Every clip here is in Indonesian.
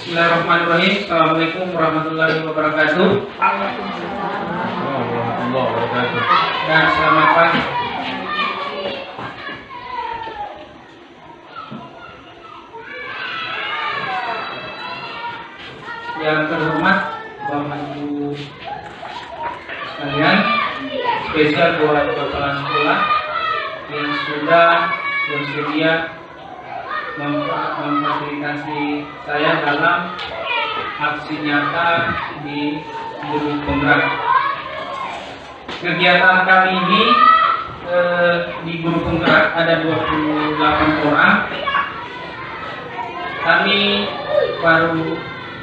Bismillahirrahmanirrahim. Assalamualaikum warahmatullahi wabarakatuh. Dan selamat pagi. Yang terhormat Bapak Ibu sekalian, spesial buat kepala sekolah yang sudah bersedia memfasilitasi saya dalam aksi nyata di Guru Penggerak. Kegiatan kami ini di Guru Penggerak ada 28 orang. Kami baru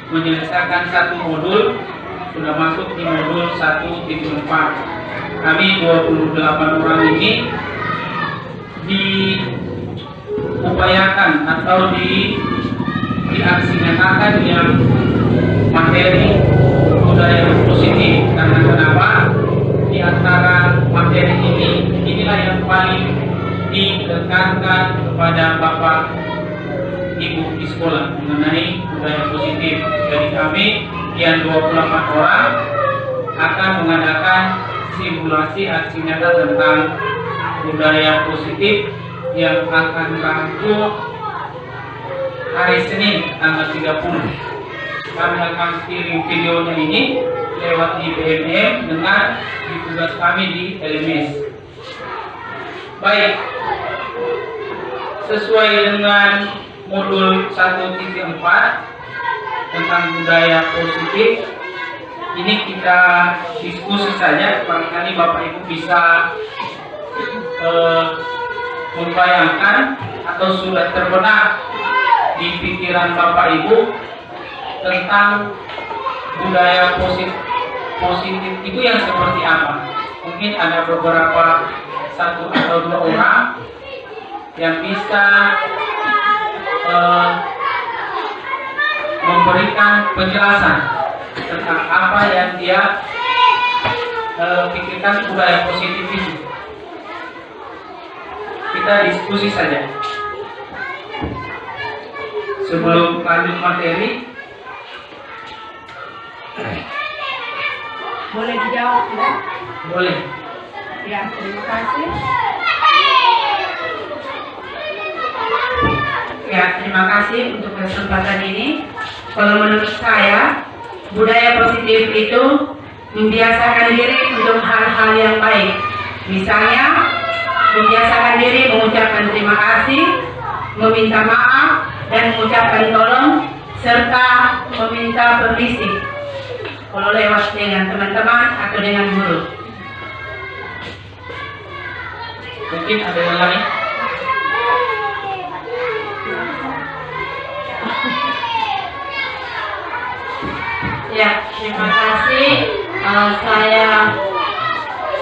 menyelesaikan satu modul, sudah masuk di modul 1.4. Kami 28 orang ini diupayakan atau diaksinyatakan yang materi budaya positif. Karena kenapa? Di antara materi inilah yang paling ditekankan kepada Bapak Ibu di sekolah mengenai budaya positif. Jadi kami yang 28 orang akan mengadakan simulasi aksi nyata tentang budaya positif yang akan rampung hari Senin tanggal 30. Kami akan kirim videonya ini lewat IBMM dengan di tugas kami di LMS. Baik, sesuai dengan modul 1.4 tentang budaya positif, ini kita diskusi saja. Barangkali Bapak Ibu bisa membayangkan atau sudah terbenak di pikiran Bapak Ibu tentang budaya positif itu yang seperti apa. Mungkin ada beberapa, 1 atau 2 orang yang bisa memberikan penjelasan tentang apa yang dia pikirkan budaya positif itu. Kita diskusi saja. Sebelum lanjut materi, boleh dijawab tidak? Boleh. Ya, terima kasih. Ya, terima kasih untuk kesempatan ini. Kalau menurut saya, budaya positif itu membiasakan diri untuk hal-hal yang baik. Misalnya, membiasakan diri mengucapkan terima kasih, meminta maaf, dan mengucapkan tolong, serta meminta permisi kalau lewat dengan teman-teman atau dengan guru. Mungkin ada yang lain? Ya, terima kasih. Saya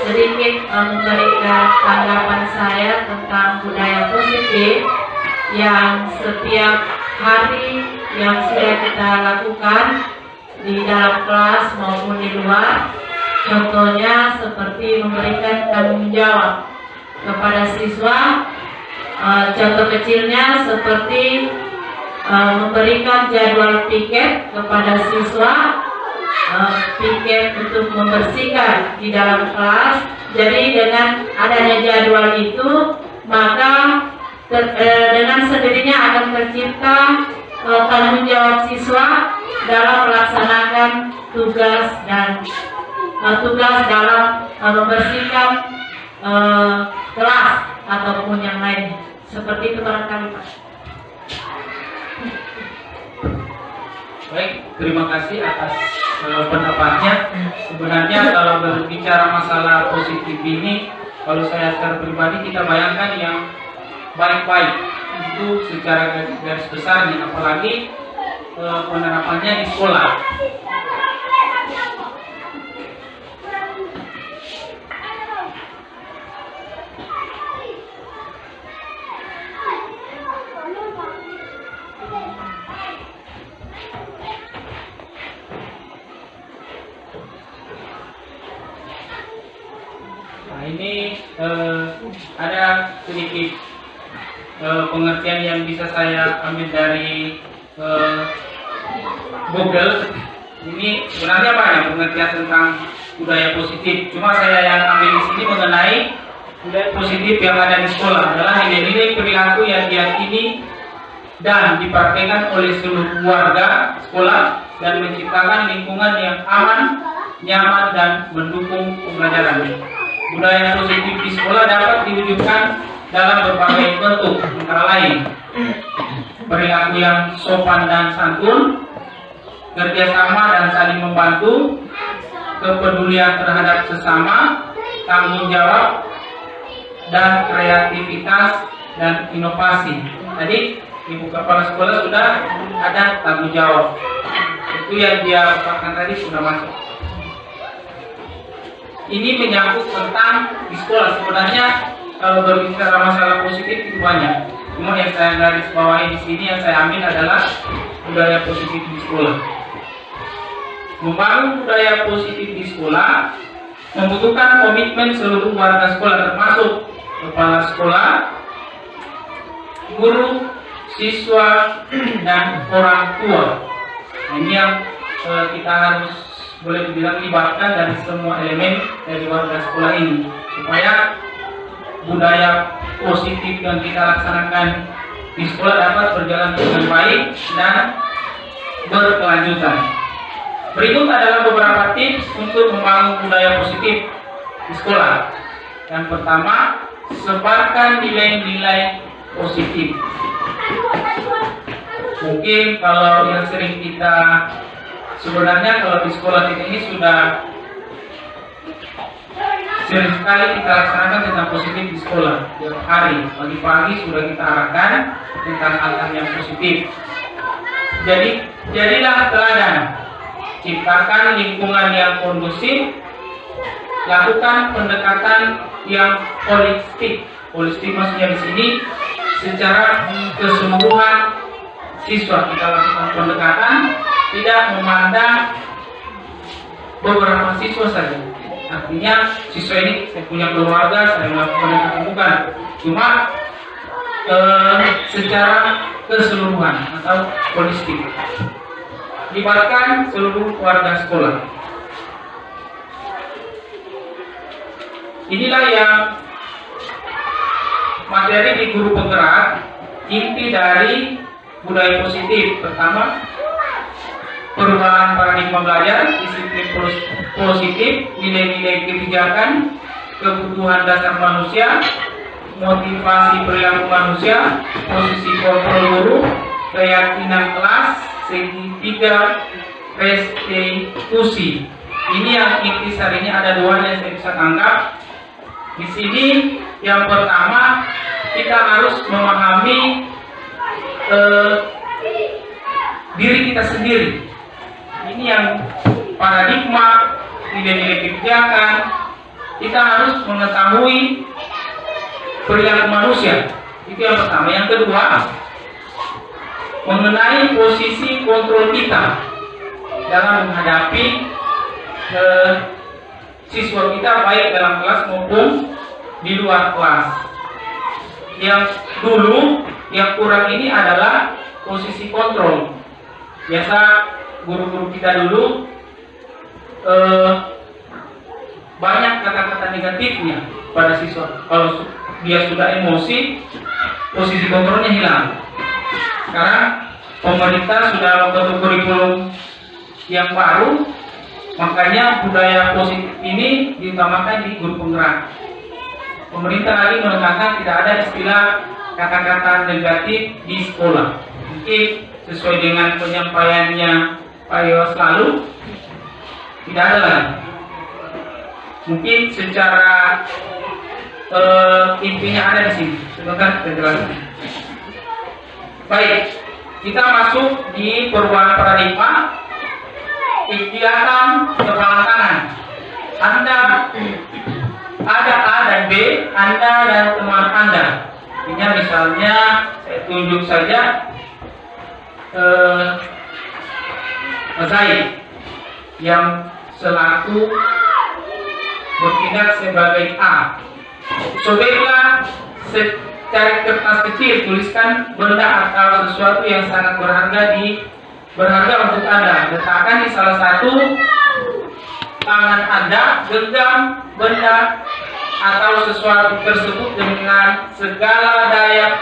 sedikit memberikan tanggapan saya tentang budaya positif yang setiap hari yang sudah kita lakukan di dalam kelas maupun di luar. Contohnya seperti memberikan tanggung jawab kepada siswa. Contoh kecilnya seperti memberikan jadwal piket kepada siswa, piket untuk membersihkan di dalam kelas. Jadi dengan adanya jadwal itu, maka dengan sendirinya akan tercipta tanggung jawab siswa dalam melaksanakan tugas dalam membersihkan kelas ataupun yang lainnya. Seperti itu barangkali, Pak. Baik, terima kasih atas pendapatnya. Sebenarnya kalau berbicara masalah positif ini, kalau saya secara pribadi, kita bayangkan yang baik-baik itu secara garis besarnya, apalagi penerapannya di sekolah. Nah, ini ada sedikit pengertian yang bisa saya ambil dari Google, ini sebenarnya banyak pengertian tentang budaya positif. Cuma saya yang ambil di sini mengenai budaya positif yang ada di sekolah adalah nilai-nilai perilaku yang diyakini dan dipraktikkan oleh seluruh warga sekolah dan menciptakan lingkungan yang aman, nyaman, dan mendukung pembelajaran. Budaya positif di sekolah dapat diwujudkan dalam berbagai bentuk, antara lain perilaku yang sopan dan santun, kerjasama dan saling membantu, kepedulian terhadap sesama, tanggung jawab, dan kreativitas dan inovasi. Tadi Ibu Kepala Sekolah sudah ada tanggung jawab. Itu yang dia katakan tadi sudah masuk. Ini menyangkut tentang di sekolah. Sebenarnya kalau berbicara masalah positif itu banyak. Cuma yang saya garis bawahi di sini yang saya ambil adalah budaya positif di sekolah. Membangun budaya positif di sekolah membutuhkan komitmen seluruh warga sekolah, termasuk kepala sekolah, guru, siswa, dan orang tua. Nah, ini yang kita harus boleh dibilang libatkan dari semua elemen dari warga sekolah ini supaya budaya positif yang kita laksanakan di sekolah dapat berjalan dengan baik dan berkelanjutan. Berikut adalah beberapa tips untuk membangun budaya positif di sekolah. Yang pertama, sebarkan nilai-nilai positif. Mungkin kalau yang sering kita sebenarnya kalau di sekolah kita ini sudah sering sekali kita laksanakan tentang positif di sekolah. Tiap hari, pagi-pagi sudah kita arahkan tentang hal-hal yang positif. Jadi, jadilah teladan. Ciptakan lingkungan yang kondusif. Lakukan pendekatan yang holistik. Holistik maksudnya di sini secara keseluruhan siswa kita lakukan pendekatan, tidak memandang beberapa siswa saja. Artinya siswa ini saya punya keluarga, saya melakukan pendekatan, bukan. Cuma secara keseluruhan atau holistik. Libatkan seluruh warga sekolah. Inilah yang materi di guru penggerak, inti dari budaya positif. Pertama, perubahan paradigma belajar, disiplin positif, nilai-nilai kebijakan, kebutuhan dasar manusia, motivasi perilaku manusia, posisi kontrol guru, keyakinan kelas, segitiga restitusi. Ini yang intisarinya ada dua yang saya bisa tangkap. Di sini yang pertama kita harus memahami diri kita sendiri. Ini yang paradigma, nilai-nilai kebijakan. Kita harus mengetahui perilaku manusia. Itu yang pertama. Yang kedua, mengenai posisi kontrol kita dalam menghadapi siswa kita baik dalam kelas maupun di luar kelas. Yang dulu yang kurang ini adalah posisi kontrol. Biasa guru-guru kita dulu banyak kata-kata negatifnya pada siswa. Kalau dia sudah emosi, posisi kontrolnya hilang. Sekarang pemerintah sudah membentuk kurikulum yang baru, makanya budaya positif ini diutamakan di guru penggerak. Pemerintah lagi menekankan tidak ada istilah kata-kata negatif di sekolah. Mungkin sesuai dengan penyampaiannya Pak Yos lalu, tidak ada lagi. Mungkin secara intinya ada di sini. Sebentar saya jelaskan. Baik, kita masuk di perubahan paradigma. Kegiatan kepala tangan. Anda ada A dan B, Anda dan teman Anda. Ini misalnya saya tunjuk saja Zaid yang selaku bertindak sebagai A. Sobeklah cari kertas kecil, tuliskan benda atau sesuatu yang sangat berharga di berharga untuk Anda. Letakkan di salah satu tangan Anda, genggam benda atau sesuatu tersebut dengan segala daya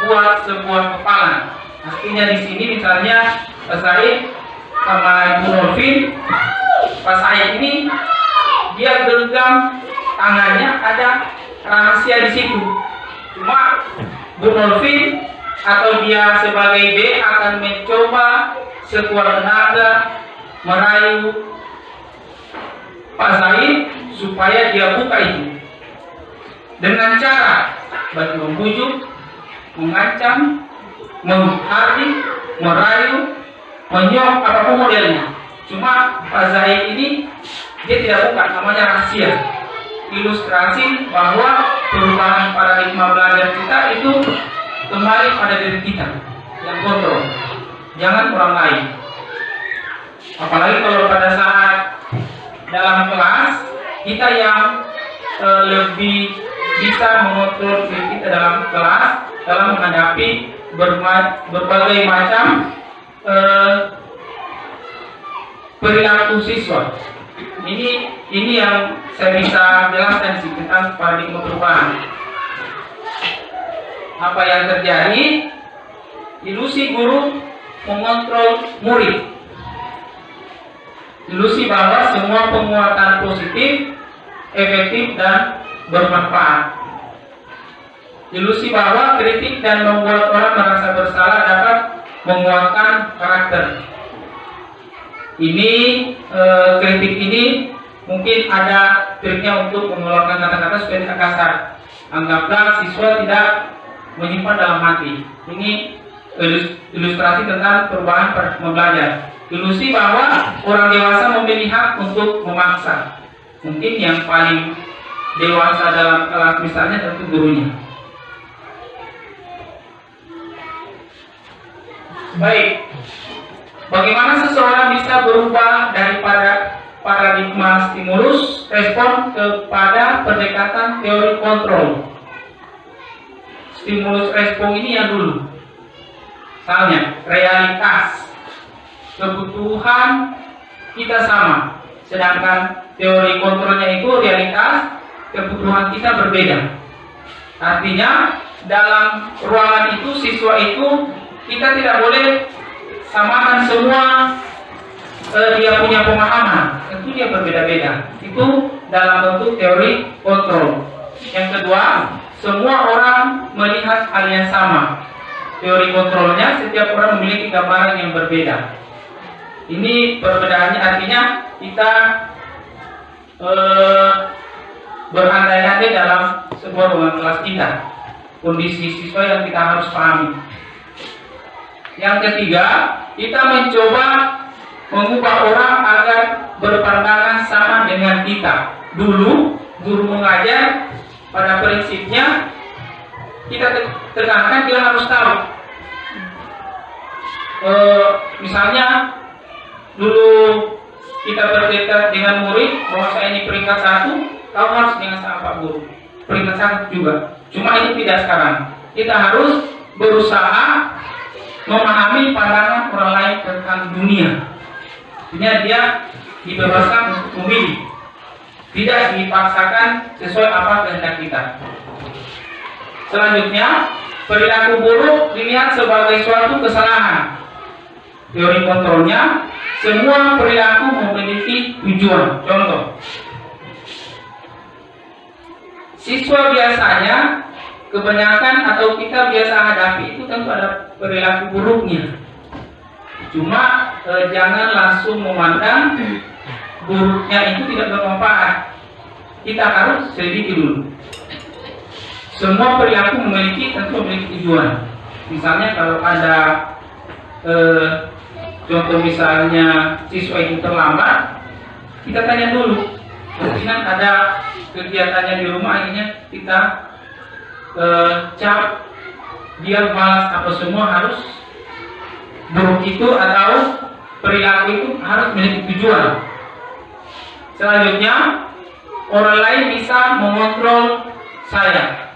buat sebuah kepalan. Artinya di sini misalnya Pak Said sama Ibu Norvin, Pak Said ini dia genggam tangannya, ada rahasia di situ. Cuma Bu Norvin atau dia sebagai B akan mencoba sekuat tenaga merayu Pak Said supaya dia buka itu dengan cara bagi membujuk, mengancam, menghardik, merayu, menyok, apapun modelnya. Cuma Pak Zaid ini dia tidak buka, namanya rahasia. Ilustrasi bahwa perubahan paradigma belajar kita itu kembali pada diri kita yang kontrol, jangan orang lain. Apalagi kalau pada saat dalam kelas kita yang lebih bisa mengontrol diri kita dalam kelas dalam menghadapi berbagai macam perilaku siswa. Ini yang saya bisa jelaskan sih tentang paradigma perubahan. Apa yang terjadi? Ilusi guru mengontrol murid. Ilusi bahwa semua penguatan positif, efektif dan bermanfaat. Ilusi bahwa kritik dan membuat orang merasa bersalah dapat menguatkan karakter. Ini kritik ini mungkin ada triknya untuk mengeluarkan kata-kata supaya tidak kasar. Anggaplah siswa tidak menyimpan dalam hati. Ini ilustrasi tentang perubahan paradigma belajar. Ilusi bahwa orang dewasa memilih hak untuk memaksa. Mungkin yang paling dewasa dalam kelas misalnya tentu gurunya. Baik, bagaimana seseorang bisa berubah daripada paradigma stimulus respon kepada pendekatan teori kontrol? Stimulus respon ini yang dulu. Misalnya, realitas, kebutuhan kita sama, sedangkan teori kontrolnya itu realitas, kebutuhan kita berbeda. Artinya, dalam ruangan itu, siswa itu kita tidak boleh samakan semua dia punya pemahaman, tentu dia berbeda-beda. Itu dalam bentuk teori kontrol. Yang kedua, semua orang melihat hal yang sama. Teori kontrolnya, setiap orang memiliki gambaran yang berbeda. Ini perbedaannya artinya kita berandai-andai dalam sebuah ruangan kelas kita. Kondisi siswa yang kita harus pahami. Yang ketiga, kita mencoba mengubah orang agar berpandangan sama dengan kita. Dulu, guru mengajar pada prinsipnya kita tekankan dia harus tahu. Misalnya, dulu kita berdebat dengan murid bahwa saya ini peringkat 1, kau harus dengan sama Pak Guru. Peringkat 1 juga. Cuma itu tidak sekarang. Kita harus berusaha memahami pandangan orang lain tentang dunia. Artinya dia dibebaskan untuk memilih, tidak dipaksakan sesuai apa kehendak kita. Selanjutnya, perilaku buruk dilihat sebagai suatu kesalahan. Teori kontrolnya, semua perilaku memiliki tujuan. Contoh, siswa biasanya kebanyakan atau kita biasa hadapi itu tentu ada perilaku buruknya. Cuma jangan langsung memandang buruknya itu tidak bermanfaat. Kita harus selidiki dulu. Semua perilaku tentu memiliki tujuan. Misalnya kalau ada contoh misalnya siswa itu terlambat, kita tanya dulu. Mungkin ada kegiatannya di rumah, akhirnya kita cap dia malas apa semua harus buruk itu atau perilaku itu harus memiliki tujuan. Selanjutnya, orang lain bisa mengontrol saya.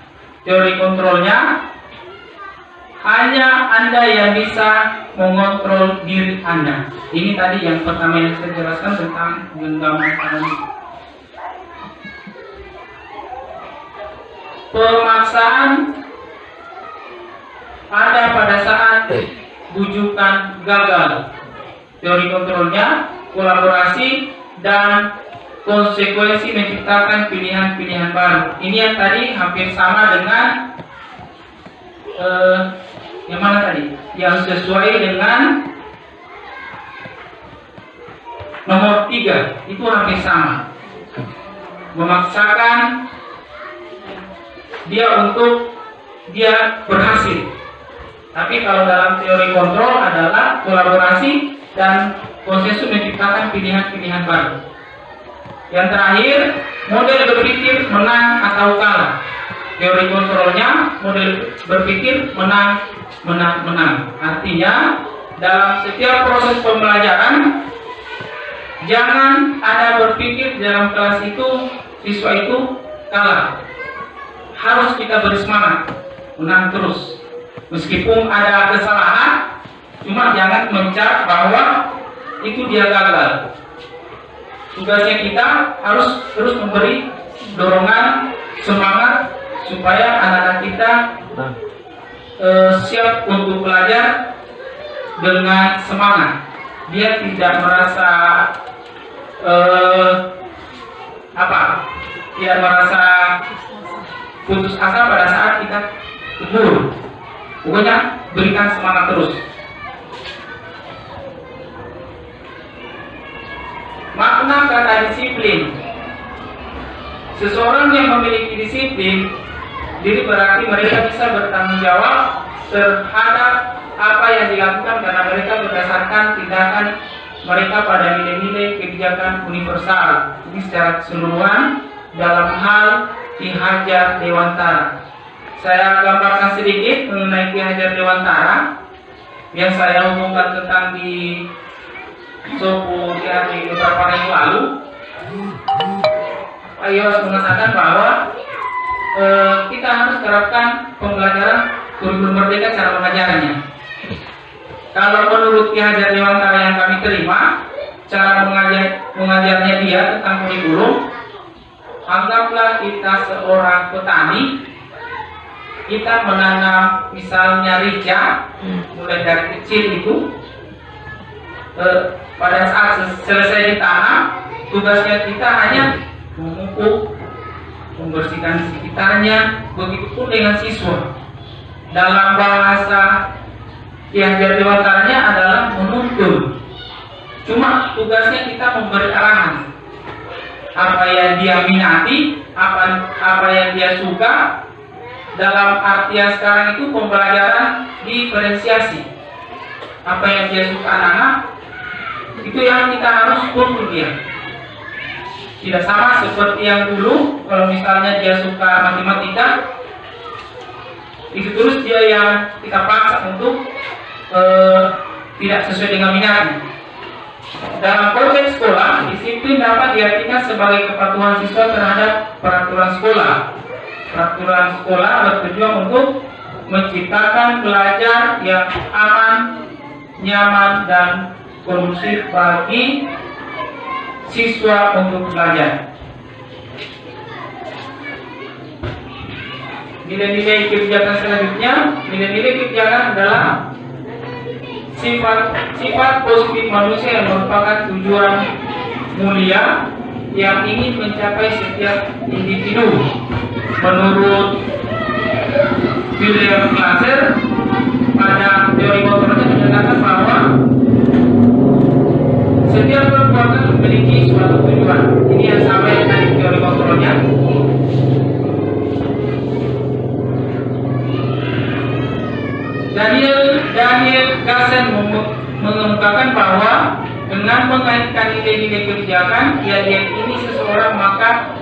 Teori kontrolnya, hanya Anda yang bisa mengontrol diri Anda. Ini tadi yang pertama yang saya jelaskan tentang genggaman ekonomi. Pemaksaan ada pada saat bujukan gagal. Teori kontrolnya, kolaborasi, dan konsekuensi menciptakan pilihan-pilihan baru. Ini yang tadi hampir sama dengan yang mana tadi? Yang sesuai dengan nomor 3, itu hampir sama. Memaksakan dia untuk dia berhasil. Tapi kalau dalam teori kontrol adalah kolaborasi dan konsensus menciptakan pilihan-pilihan baru. Yang terakhir, model berpikir menang atau kalah. Teori kontrolnya model berpikir menang. Artinya dalam setiap proses pembelajaran jangan ada berpikir dalam kelas itu siswa itu kalah. Harus kita bersemangat menang terus. Meskipun ada kesalahan, cuma jangan mencap bahwa itu dia gagal. Tugasnya kita harus terus memberi dorongan, semangat supaya anak-anak kita siap untuk belajar dengan semangat. Dia tidak merasa tidak merasa putus asa pada saat kita mundur. Pokoknya berikan semangat terus. Makna kata disiplin. Seseorang yang memiliki disiplin diri berarti mereka bisa bertanggung jawab terhadap apa yang dilakukan karena mereka berdasarkan tindakan mereka pada nilai-nilai kebijakan universal. Ini secara keseluruhan dalam hal Ki Hajar Dewantara. Saya gambarkan sedikit mengenai Ki Hajar Dewantara yang saya omongkan tentang di Sopo di beberapa hari yang lalu. Ayos mengatakan bahwa kita harus terapkan pembelajaran kurikulum merdeka cara mengajarnya. Kalau menurut Ki Hajar Dewantara yang kami terima, cara mengajarnya dia tentang kurikulum, anggaplah kita seorang petani, kita menanam misalnya rica, mulai dari kecil itu, pada saat selesai ditanam, tugasnya kita hanya memupuk, membersihkan sekitarnya. Begitupun dengan siswa. Dalam bahasa Ki Hajar Dewantaranya adalah menuntun. Cuma tugasnya kita memberi arahan. Apa yang dia minati, apa yang dia suka. Dalam artian sekarang itu pembelajaran diferensiasi. Apa yang dia suka anak-anak, itu yang kita harus tuntun dia. Tidak sama seperti yang dulu, kalau misalnya dia suka matematika, itu terus dia yang kita paksa untuk tidak sesuai dengan minatnya. Dalam konteks sekolah, disiplin dapat diartikan sebagai kepatuhan siswa terhadap peraturan sekolah. Peraturan sekolah bertujuan untuk menciptakan belajar yang aman, nyaman, dan kondusif bagi siswa untuk belajar. Nilai-nilai kebijakan selanjutnya, nilai-nilai kebijakan adalah sifat positif manusia yang merupakan tujuan mulia yang ingin mencapai setiap individu. Menurut William Glasser pada teori kontrolnya menyatakan bahwa setiap perbuatan memiliki suatu tujuan. Ini yang sama dengan teori kontrolnya. Daniel Gassen mengemukakan bahwa dengan mengaitkan nilai-nilai kebijakan yang ini seseorang, maka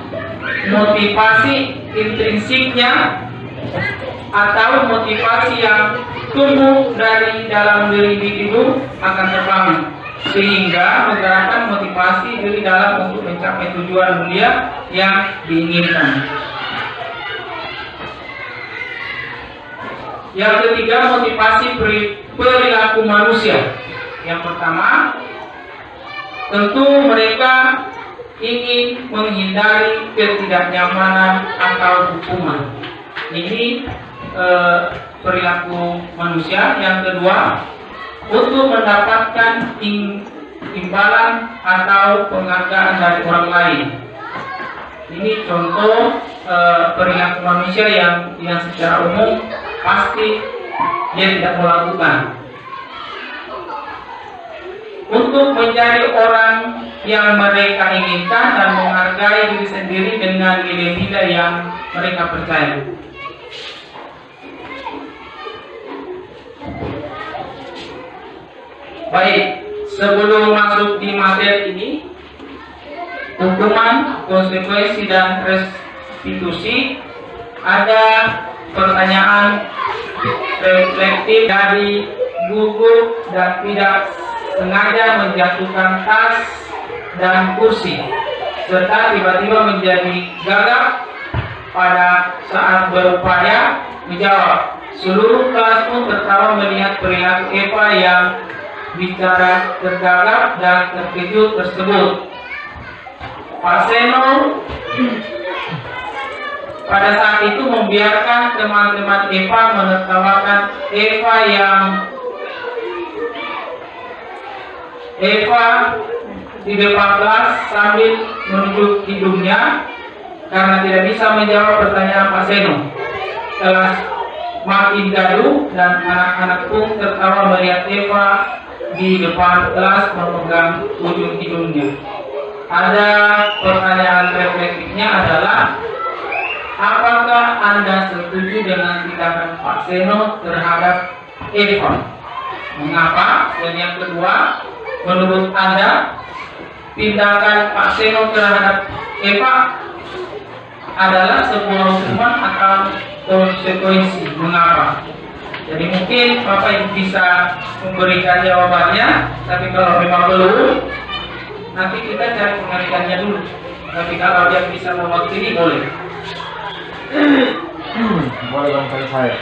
motivasi intrinsiknya atau motivasi yang tumbuh dari dalam diri individu akan terbangun, sehingga menggerakkan motivasi diri dalam untuk mencapai tujuan mulia yang diinginkan. Yang ketiga, motivasi perilaku manusia. Yang pertama, tentu mereka ingin menghindari ketidaknyamanan atau hukuman. Ini perilaku manusia. Yang kedua, untuk mendapatkan imbalan atau penghargaan dari orang lain. Ini contoh perilaku manusia yang secara umum pasti dia tidak melakukan. Untuk menjadi orang yang mereka inginkan dan menghargai diri sendiri dengan nilai-nilai yang mereka percaya. Baik, sebelum masuk di materi ini, hukuman, konsekuensi, dan restitusi, ada pertanyaan reflektif dari gugur dan tidak sengaja menjatuhkan tas dan kursi, serta tiba-tiba menjadi gagap pada saat berupaya menjawab. Seluruh kelas pun tertawa melihat perilaku Eva yang bicara tergagap dan terkejut tersebut. Pak Seno pada saat itu membiarkan teman-teman Eva menertawakan Eva di depan kelas sambil menunjuk hidungnya karena tidak bisa menjawab pertanyaan Pak Seno. Kelas makin gaduh dan anak-anak pun tertawa melihat Eva di depan kelas memegang ujung hidungnya. Ada pertanyaan reflektifnya adalah, apakah Anda setuju dengan tindakan Pak Seno terhadap Eva? Mengapa? Dan yang kedua, menurut Anda tindakan Pak Seno terhadap Eva adalah sebuah hukuman atau konsekuensi? Mengapa? Jadi mungkin Bapak Ibu bisa memberikan jawabannya, tapi kalau memang belum, nanti kita cari pengalihannya dulu. Tapi kalau dia bisa mewakili, boleh. Boleh bang, saya.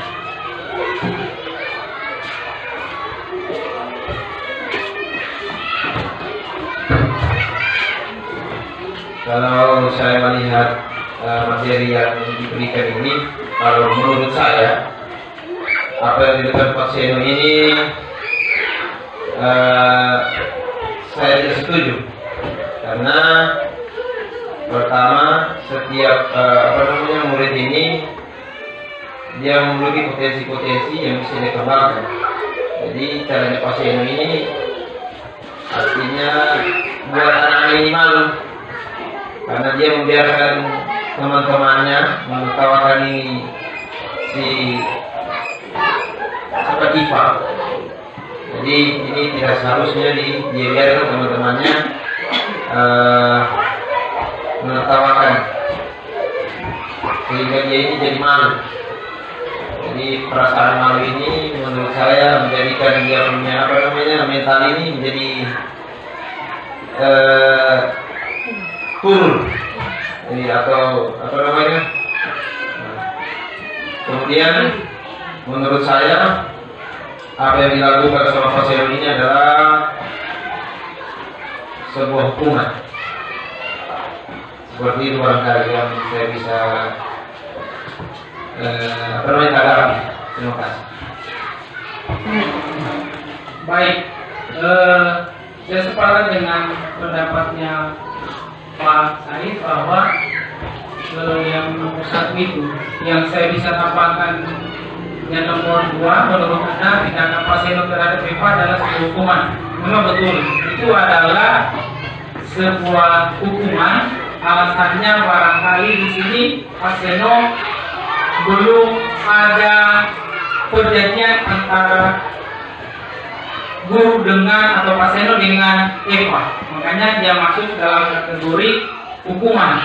Kalau saya melihat materi yang diberikan ini, kalau menurut saya, apa yang dilakukan Pak Seno ini saya tidak setuju, karena pertama, setiap murid ini dia memiliki potensi-potensi yang bisa dikembangkan. Jadi caranya Pak Seno ini artinya buat anak ini malu, karena dia membiarkan teman-temannya menertawakan si Eva. Jadi ini tidak seharusnya dibiarkan teman-temannya menertawakan, sehingga dia ini jadi malu. Jadi perasaan malu ini menurut saya menjadikan dia punya mental ini menjadi turun. Jadi atau kemudian menurut saya apa yang dilakukan sama Pak Seno ini adalah sebuah hukuman. Seperti itu barangkali yang saya bisa tanggapi. Terima kasih. Baik, saya sepakat dengan pendapatnya Pak Said bahwa yang nomor satu itu yang saya bisa tambahkan, yang nomor dua, menurut Anda tindakan Pak Seno terhadap Eva adalah sebuah hukuman. Memang betul, itu adalah sebuah hukuman. Alasannya barangkali di sini Pak Seno belum ada perjanjian antara guru dengan atau Pak Seno dengan Eva, makanya dia masuk dalam kategori hukuman.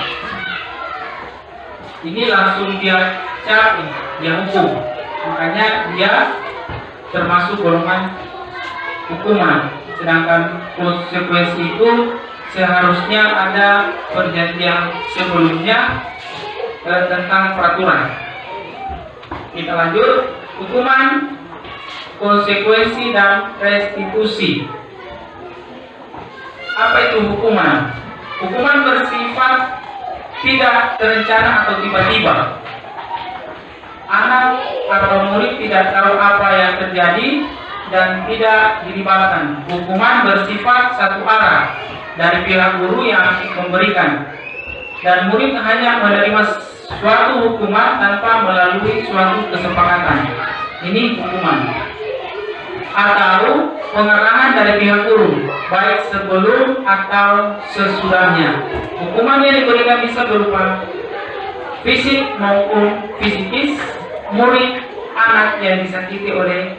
Ini langsung dia cap, dia hukum, makanya dia termasuk golongan hukuman. Sedangkan konsekuensi itu seharusnya ada perjanjian sebelumnya tentang peraturan. Kita lanjut. Hukuman, konsekuensi, dan restitusi. Apa itu hukuman? Hukuman bersifat tidak terencana atau tiba-tiba. Anak atau murid tidak tahu apa yang terjadi dan tidak dilibatkan. Hukuman bersifat satu arah dari pihak guru yang memberikan, dan murid hanya menerima suatu hukuman tanpa melalui suatu kesepakatan. Ini hukuman. Atau pengarahan dari pihak guru, baik sebelum atau sesudahnya. Hukuman yang diberikan bisa berupa fisik maupun psikis. Murid, anak yang disakiti oleh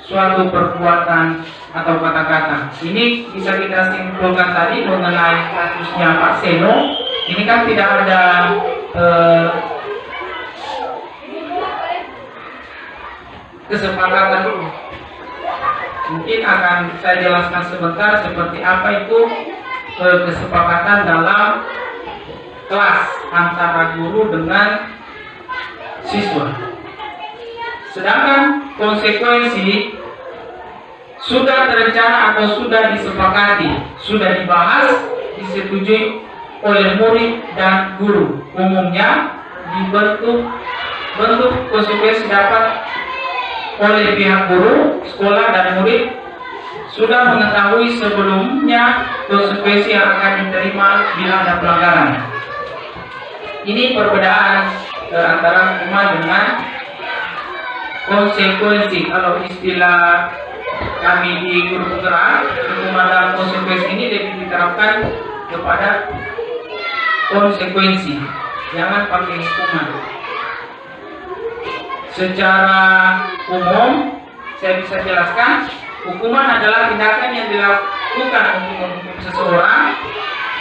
suatu perbuatan atau kata-kata. Ini bisa kita simpulkan tadi mengenai kasusnya Pak Seno. Ini kan tidak ada kesepakatan. Mungkin akan saya jelaskan sebentar seperti apa itu kesepakatan dalam kelas antara guru dengan siswa. Sedangkan konsekuensi sudah terencana atau sudah disepakati, sudah dibahas, disetujui oleh murid dan guru. Umumnya bentuk konsekuensi dapat oleh pihak guru, sekolah, dan murid sudah mengetahui sebelumnya konsekuensi yang akan diterima bila ada pelanggaran. Ini perbedaan antara hukuman dengan konsekuensi. Kalau istilah kami di guru penggerak, hukuman dan konsekuensi ini lebih diterapkan kepada konsekuensi, jangan pakai hukuman. Secara umum saya bisa jelaskan, hukuman adalah tindakan yang dilakukan untuk menghukum seseorang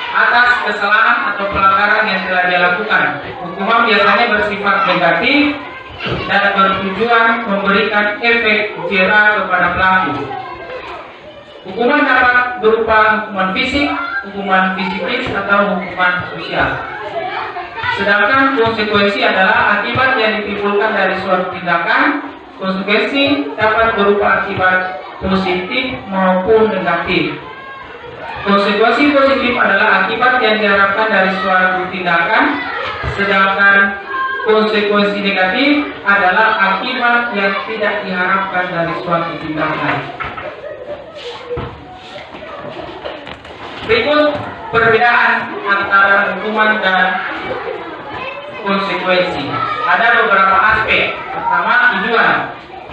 atas kesalahan atau pelanggaran yang telah dia lakukan. Hukuman biasanya bersifat negatif dan bertujuan memberikan efek jera kepada pelaku. Hukuman dapat berupa hukuman fisik, hukuman psikis, atau hukuman sosial. Sedangkan konsekuensi adalah akibat yang ditimbulkan dari suatu tindakan. Konsekuensi dapat berupa akibat positif maupun negatif. Konsekuensi positif adalah akibat yang diharapkan dari suatu tindakan, sedangkan konsekuensi negatif adalah akibat yang tidak diharapkan dari suatu tindakan. Berikut perbedaan antara hukuman dan konsekuensi. Ada beberapa aspek. Pertama, tujuan.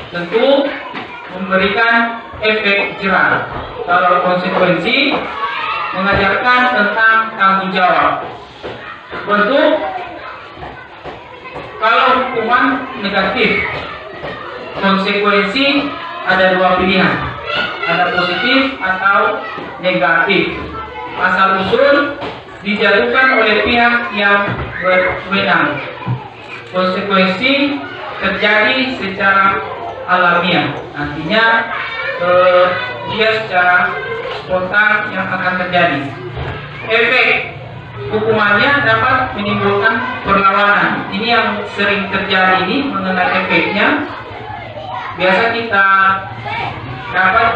Tentu memberikan efek jera. Kalau konsekuensi mengajarkan tentang tanggung jawab. Bentuk, kalau hukuman negatif, konsekuensi ada dua pilihan, ada positif atau negatif. Asal usul dijatuhkan oleh pihak yang berwenang. Konsekuensi terjadi secara alamiah, artinya dia secara spontan yang akan terjadi. Efek hukumannya dapat menimbulkan perlawanan. Ini yang sering terjadi ini mengenai efeknya. Biasa kita dapat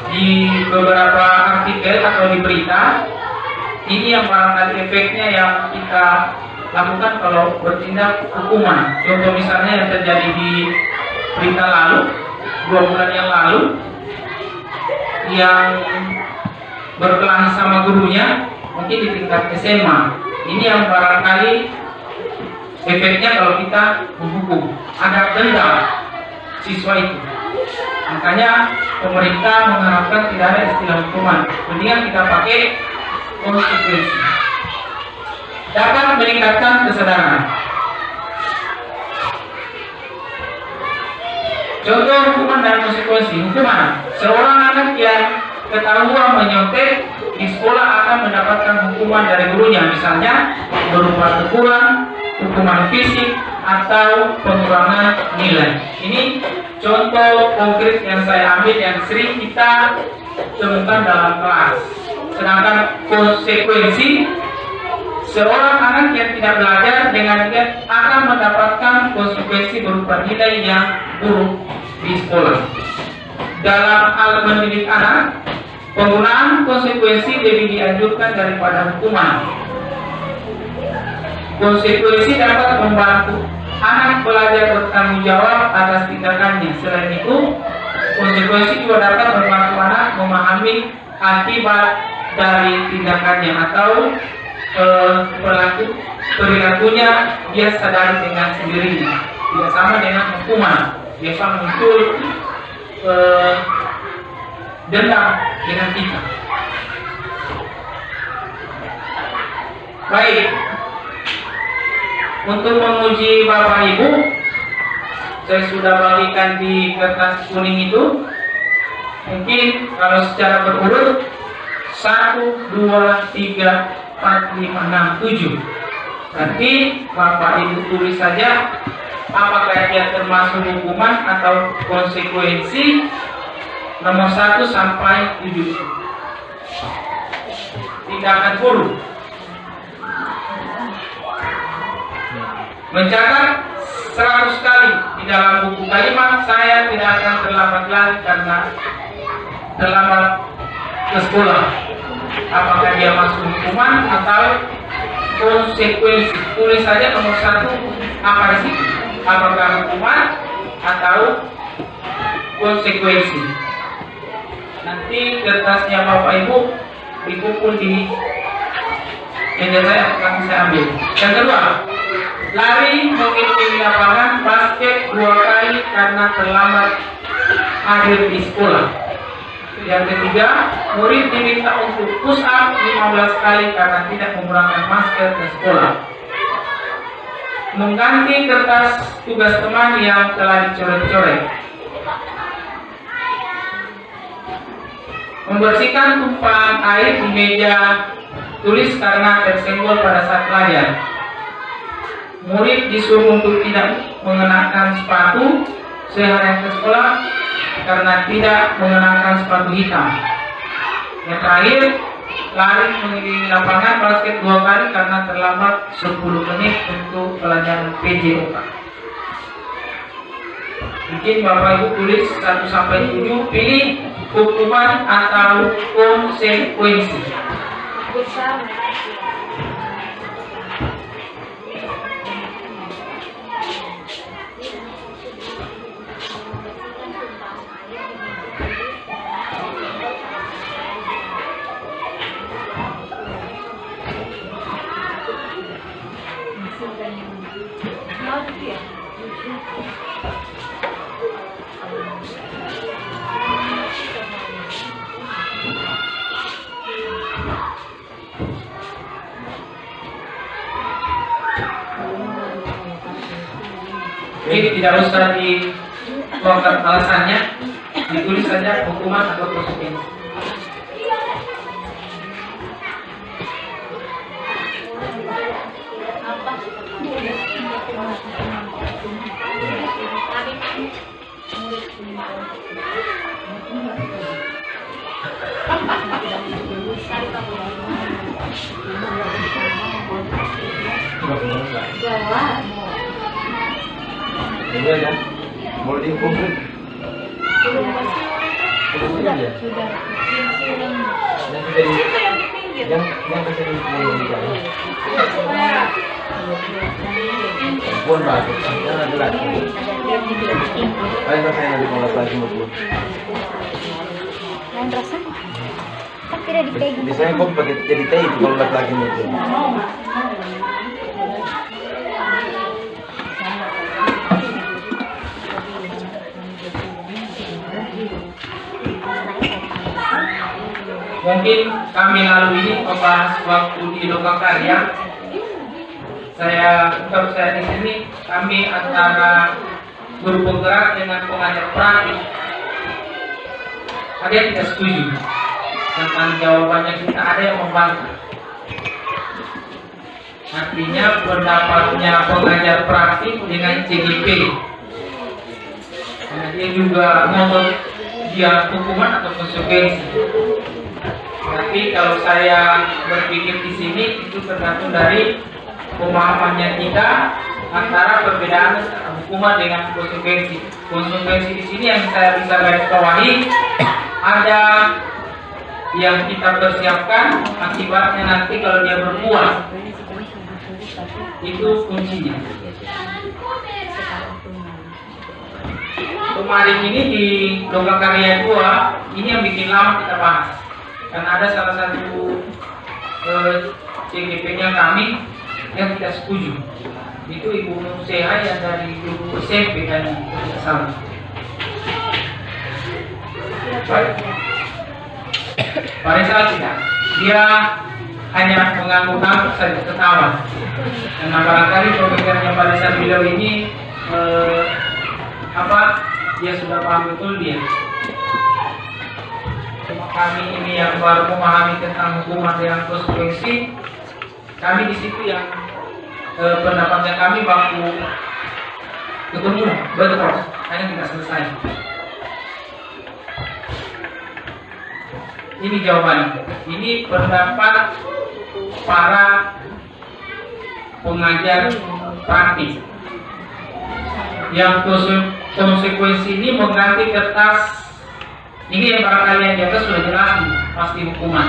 di beberapa artikel atau di berita. Ini yang barangkali efeknya yang kita lakukan kalau bertindak hukuman. Contoh misalnya yang terjadi di berita lalu, 2 bulan yang lalu, yang berkelahi sama gurunya, mungkin di tingkat SMA. Ini yang barangkali efeknya kalau kita menghukum, ada denda siswa itu. Makanya pemerintah mengharapkan tidak ada istilah hukuman, mendingan kita pakai konsekuensi. Dapat meningkatkan kesadaran. Contoh hukuman dan konsekuensi. Hukuman, seorang anak yang ketahuan menyontek di sekolah akan mendapatkan hukuman dari gurunya, misalnya berupa teguran, hukuman fisik, atau pengurangan nilai. Ini contoh konkret yang saya ambil yang sering kita temukan dalam kelas. Sedangkan konsekuensi seorang anak yang tidak belajar dengan giat akan mendapatkan konsekuensi berupa nilai yang buruk di sekolah. Dalam hal mendidik anak, penggunaan konsekuensi lebih dianjurkan daripada hukuman. Konsekuensi dapat membantu anak belajar bertanggung jawab atas tindakannya. Selain itu, konsekuensi juga dapat membantu anak memahami akibat dari tindakannya atau perilakunya dia sadari dengan sendirinya. Tidak sama dengan hukuman. Biasa muncul dendam dengan kita. Baik, untuk menguji Bapak Ibu, saya sudah bagikan di kertas kuning itu. Mungkin kalau secara berurut 1, 2, 3, 4, 5, 6, 7. Nanti Bapak Ibu tulis saja apakah dia termasuk hukuman atau konsekuensi nomor 1 sampai 7. Tindakan guru. Mencatat 100 kali di dalam buku kalimat saya tidak akan terlambat lagi karena terlambat ke sekolah. Apakah dia masuk hukuman atau konsekuensi? Tulis saja nomor 1 apa sih? Apakah hukuman atau konsekuensi? Nanti kertasnya Bapak Ibu dikumpul di meja saya akan saya ambil. Yang kedua, lari mengelilingi lapangan basket 2 kali karena terlambat hadir di sekolah. Yang ketiga, murid diminta untuk push up 15 kali karena tidak menggunakan masker ke sekolah. Mengganti kertas tugas teman yang telah dicoret-coret. Membersihkan tumpahan air di meja tulis karena tersenggol pada saat belajar. Murid disuruh untuk tidak mengenakan sepatu seharian ke sekolah karena tidak mengenakan sepatu hitam. Yang terakhir, lari mengelilingi lapangan basket 2 kali karena terlambat 10 menit untuk pelajaran PJOK. Mungkin Bapak Ibu tulis 1 sampai 7, pilih hukuman atau konsekuensi. Ini tidak usah dituangkan alasannya, ditulis saja hukuman atau konsekuensi. Ini aja, mau dihukum sudah. Yang kesini pun bagus, jangan jelas. Ayo saya nanti kalau lagi mau. Main rasa? Kan tidak dipegang. Biasanya kok pakai jadi teh itu kalau lagi itu. Mungkin kami lalu ini membahas waktu di lokal karya. Kalau saya di sini, kami antara guru penggerak dengan pengajar praktik. Ada yang tidak setuju tentang jawabannya kita, ada yang membantah. Artinya pendapatnya pengajar praktik dengan CGP. Karena dia juga ngotot dia hukuman atau konsekuensi. Tapi kalau saya berpikir di sini itu tergantung dari pemahamannya kita antara perbedaan hukuman dengan konsekuensi. Konsekuensi di sini yang saya bisa garis bawahi, ada yang kita persiapkan akibatnya nanti kalau dia berbuat. Itu kuncinya. Kemarin ini di Loka Karya 2 ini yang bikin lama kita bahas. Karena ada salah satu CGP-nya kami yang tidak setuju. Itu Ibu Nur Seha yang dari Guru SMP dan tidak salah. Pada saat tidak, dia hanya mengangguk-angguk saja, ketawa. Karena barangkali pemikirannya pada saat beliau ini dia sudah paham betul dia. Cuma kami ini yang baru memahami tentang hukuman dengan konsekuensi, kami di situ yang pendapatnya kami baku ketemu betul, hanya tidak selesai. Ini jawabannya. Ini pendapat para pengajar praktis. Yang konsekuensi ini mengganti kertas. Ini yang barangkali yang di atas sudah jelas nih, pasti hukuman.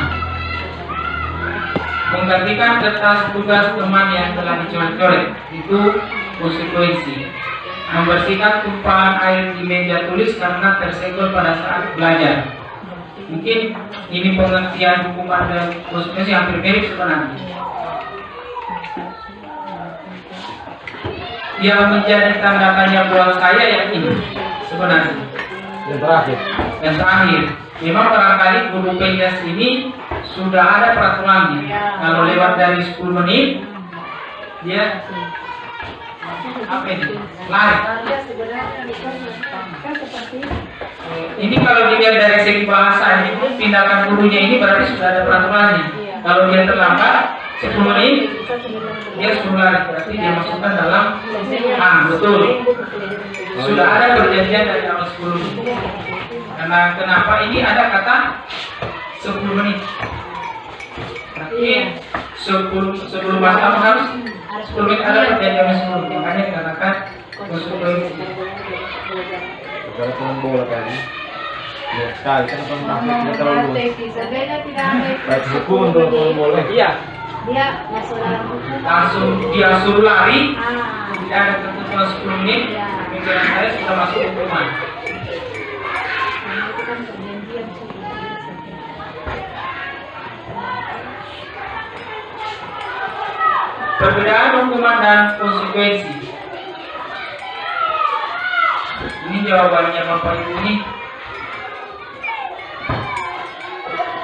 Menggantikan kertas tugas teman yang telah dicoret-coret, itu konsekuensi. Membersihkan tumpahan air di meja tulis karena tersenggol pada saat belajar. Mungkin ini pengertian hukuman dan konsekuensi hampir mirip sebenarnya. Yang menjadi tanda tanya buat saya yang ini sebenarnya. Yang terakhir, memang barangkali guru PJS ini sudah ada peraturannya. Kalau lewat dari 10 menit, dia apa ini? Lari. Ini kalau dilihat dari segi bahasa ini, tindakan gurunya ini berarti sudah ada peraturannya. Kalau dia terlambat 10 menit, dia suruh lari, berarti dia masukkan dalam betul. Sudah ada perjanjian dari awal 10 menit. Karena kenapa ini ada kata 10 menit? Berarti sebelum masa harus 10 menit ada perjanjian 10 menit. Makanya dikatakan konsekuensi. Kalau turun bola tadi, ya sekali kan tidak terlalu baik hukum untuk turun bola. Iya. Dia Langsung dia suruh lari, tidak ada ketentuan 10 menit. Pikiran saya sudah masuk hukuman. Perbedaan hukuman dan konsekuensi. Ini jawabannya Bapak Ibu ini.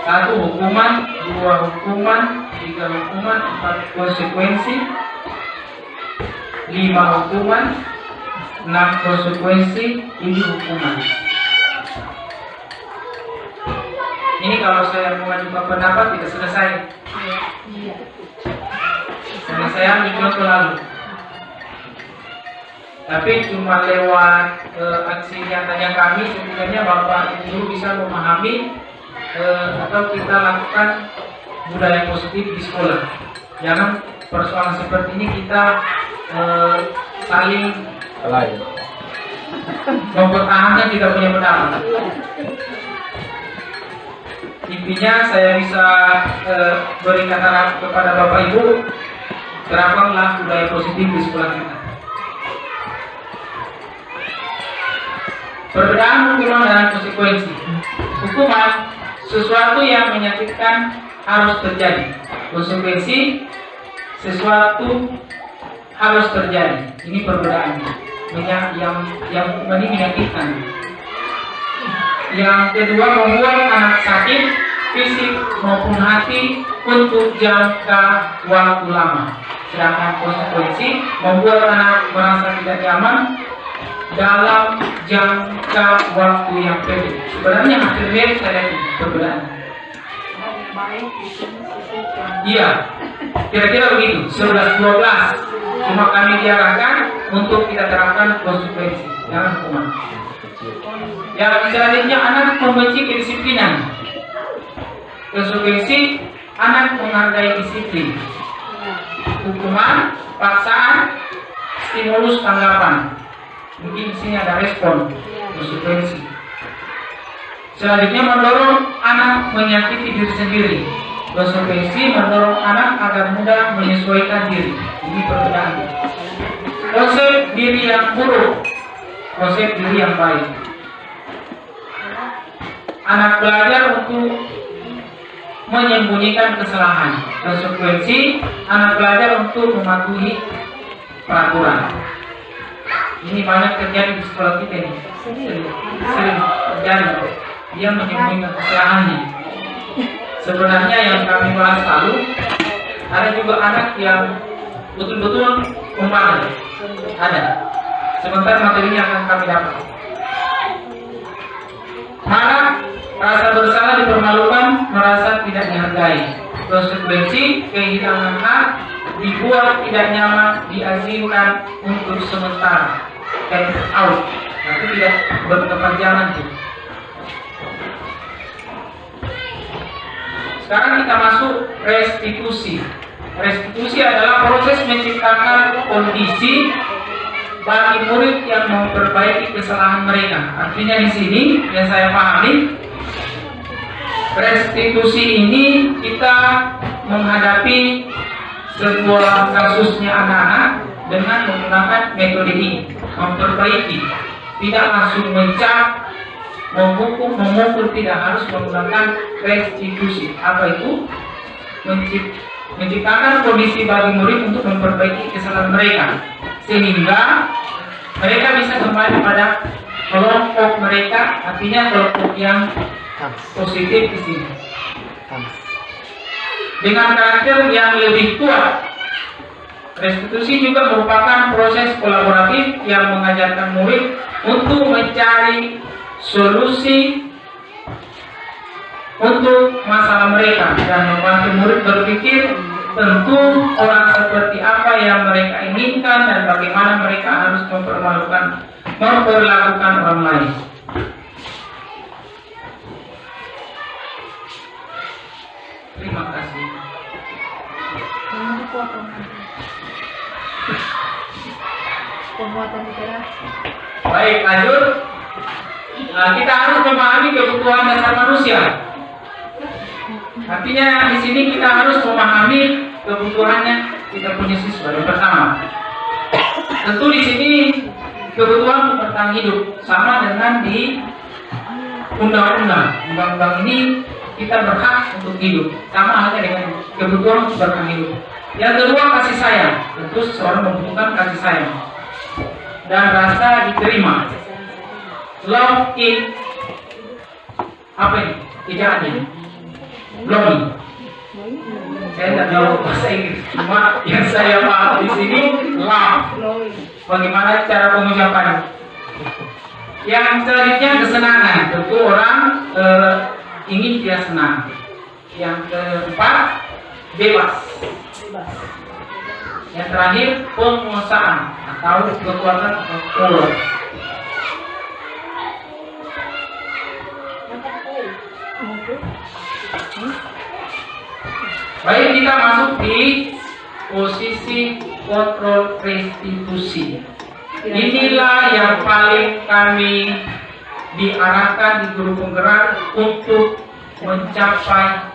1 hukuman, 2 hukuman, 3 hukuman, 4 konsekuensi, 5 hukuman, 6 konsekuensi, 7 hukuman. Ini kalau saya mengajukan pendapat tidak selesai. Karena saya ambil contoh lalu. Tapi cuma lewat aksi nyatanya kami, setidaknya Bapak Ibu bisa memahami atau kita lakukan budaya positif di sekolah. Jangan persoalan seperti ini kita saling mempertahankan kita punya pendapat. Intinya saya bisa berikan arahan kepada Bapak Ibu, terapkanlah budaya positif di sekolah kita. Perbedaan hukuman dan konsekuensi. Hukuman sesuatu yang menyakitkan harus terjadi. Konsekuensi sesuatu harus terjadi. Ini perbedaannya. Yang hukuman ini menyakitkan. Yang kedua, membuat anak sakit fisik maupun hati untuk jangka waktu lama. Sedangkan konsekuensi membuat anak merasa tidak nyaman dalam jangka waktu yang pendek. Sebenarnya hampir mirip saya ini perbedaan. Iya, kira-kira begitu. 11-12. Cuma kami diarahkan untuk kita terapkan konsekuensi, jangan hukuman. Yang selanjutnya, anak membenci kedisiplinan. Konsekuensi anak menghargai disiplin, hukuman, paksaan, stimulus, tanggapan. Mungkin di sini ada respon, konsekuensi. Selanjutnya mendorong anak menyakiti diri sendiri. Konsekuensi mendorong anak agar mudah menyesuaikan diri. Ini perbedaan. Konsep diri yang buruk, konsep diri yang baik. Anak belajar untuk menyembunyikan kesalahan. Konsekuensi anak belajar untuk mematuhi peraturan. Ini banyak terjadi di sekolah kita ini. Sering terjadi. Dia menyembunyikan kesalahannya. Sebenarnya yang kami bahas lalu, ada juga anak yang betul-betul membandel. Ada. Sebentar materinya akan kami dapat. Marah, rasa bersalah, dipermalukan, merasa tidak dihargai. Konsekuensi kehilangan hak, dibuat tidak nyaman, diizinkan untuk sementara. Take out, tapi tidak berkepanjangan. Sekarang kita masuk restitusi. Restitusi adalah proses menciptakan kondisi bagi murid yang memperbaiki kesalahan mereka. Artinya di sini yang saya pahami, restitusi ini kita menghadapi sebuah kasusnya anak-anak dengan menggunakan metode ini, memperbaiki, tidak langsung mencap, menghukum, memukul, tidak, harus menggunakan restitusi. Apa itu? Menciptakan kondisi bagi murid untuk memperbaiki kesalahan mereka, sehingga mereka bisa kembali pada kelompok mereka, artinya kelompok yang positif di sini. Dengan karakter yang lebih kuat. Restitusi juga merupakan proses kolaboratif yang mengajarkan murid untuk mencari solusi untuk masalah mereka dan membantu murid berpikir tentu orang seperti apa yang mereka inginkan dan bagaimana mereka harus memperlakukan orang lain. Terima kasih. Baik, lanjut. Nah, kita harus memahami kebutuhan dasar manusia. Artinya di sini kita harus memahami kebutuhannya kita punya siswa. Yang pertama, tentu di sini kebutuhan bertahan hidup sama dengan di undang-undang. Undang-undang ini kita berhak untuk hidup, sama halnya dengan kebutuhan untuk bertahan hidup. Yang kedua, kasih sayang. Tentu seseorang membutuhkan kasih sayang dan rasa diterima. Love in apa ini? Kejaannya belonging. Saya tidak tahu bahasa Inggris, cuma yang saya paham di sini love. Bagaimana cara pengucapannya? Yang selanjutnya kesenangan. Tentu orang ingin dia senang. Yang keempat bebas. Yang terakhir penguasaan atau kekuatan atau power. Baik, kita masuk di posisi kontrol restitusi. Inilah yang paling kami diarahkan di guru penggerak untuk mencapai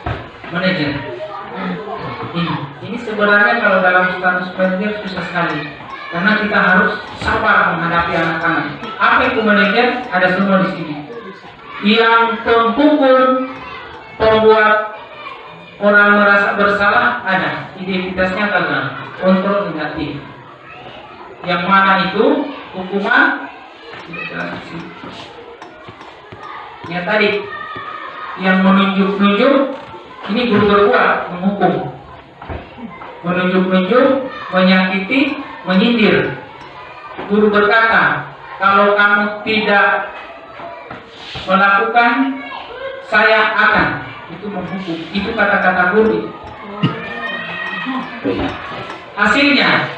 manajer. Ini sebenarnya kalau dalam status manajer susah sekali, karena kita harus sabar menghadapi anak-anak. Apa itu manajer? Ada semua di sini. Yang pemukul, pembuat orang merasa bersalah ada, identitasnya gagal, kontrol negatif. Yang mana itu hukuman? Yang tadi, yang menunjuk-nunjuk, ini guru berbuat menghukum, menunjuk-nunjuk, menyakiti, menyindir. Guru berkata, kalau kamu tidak melakukan, saya akan. Itu menghukum. Itu kata-kata guru. Hasilnya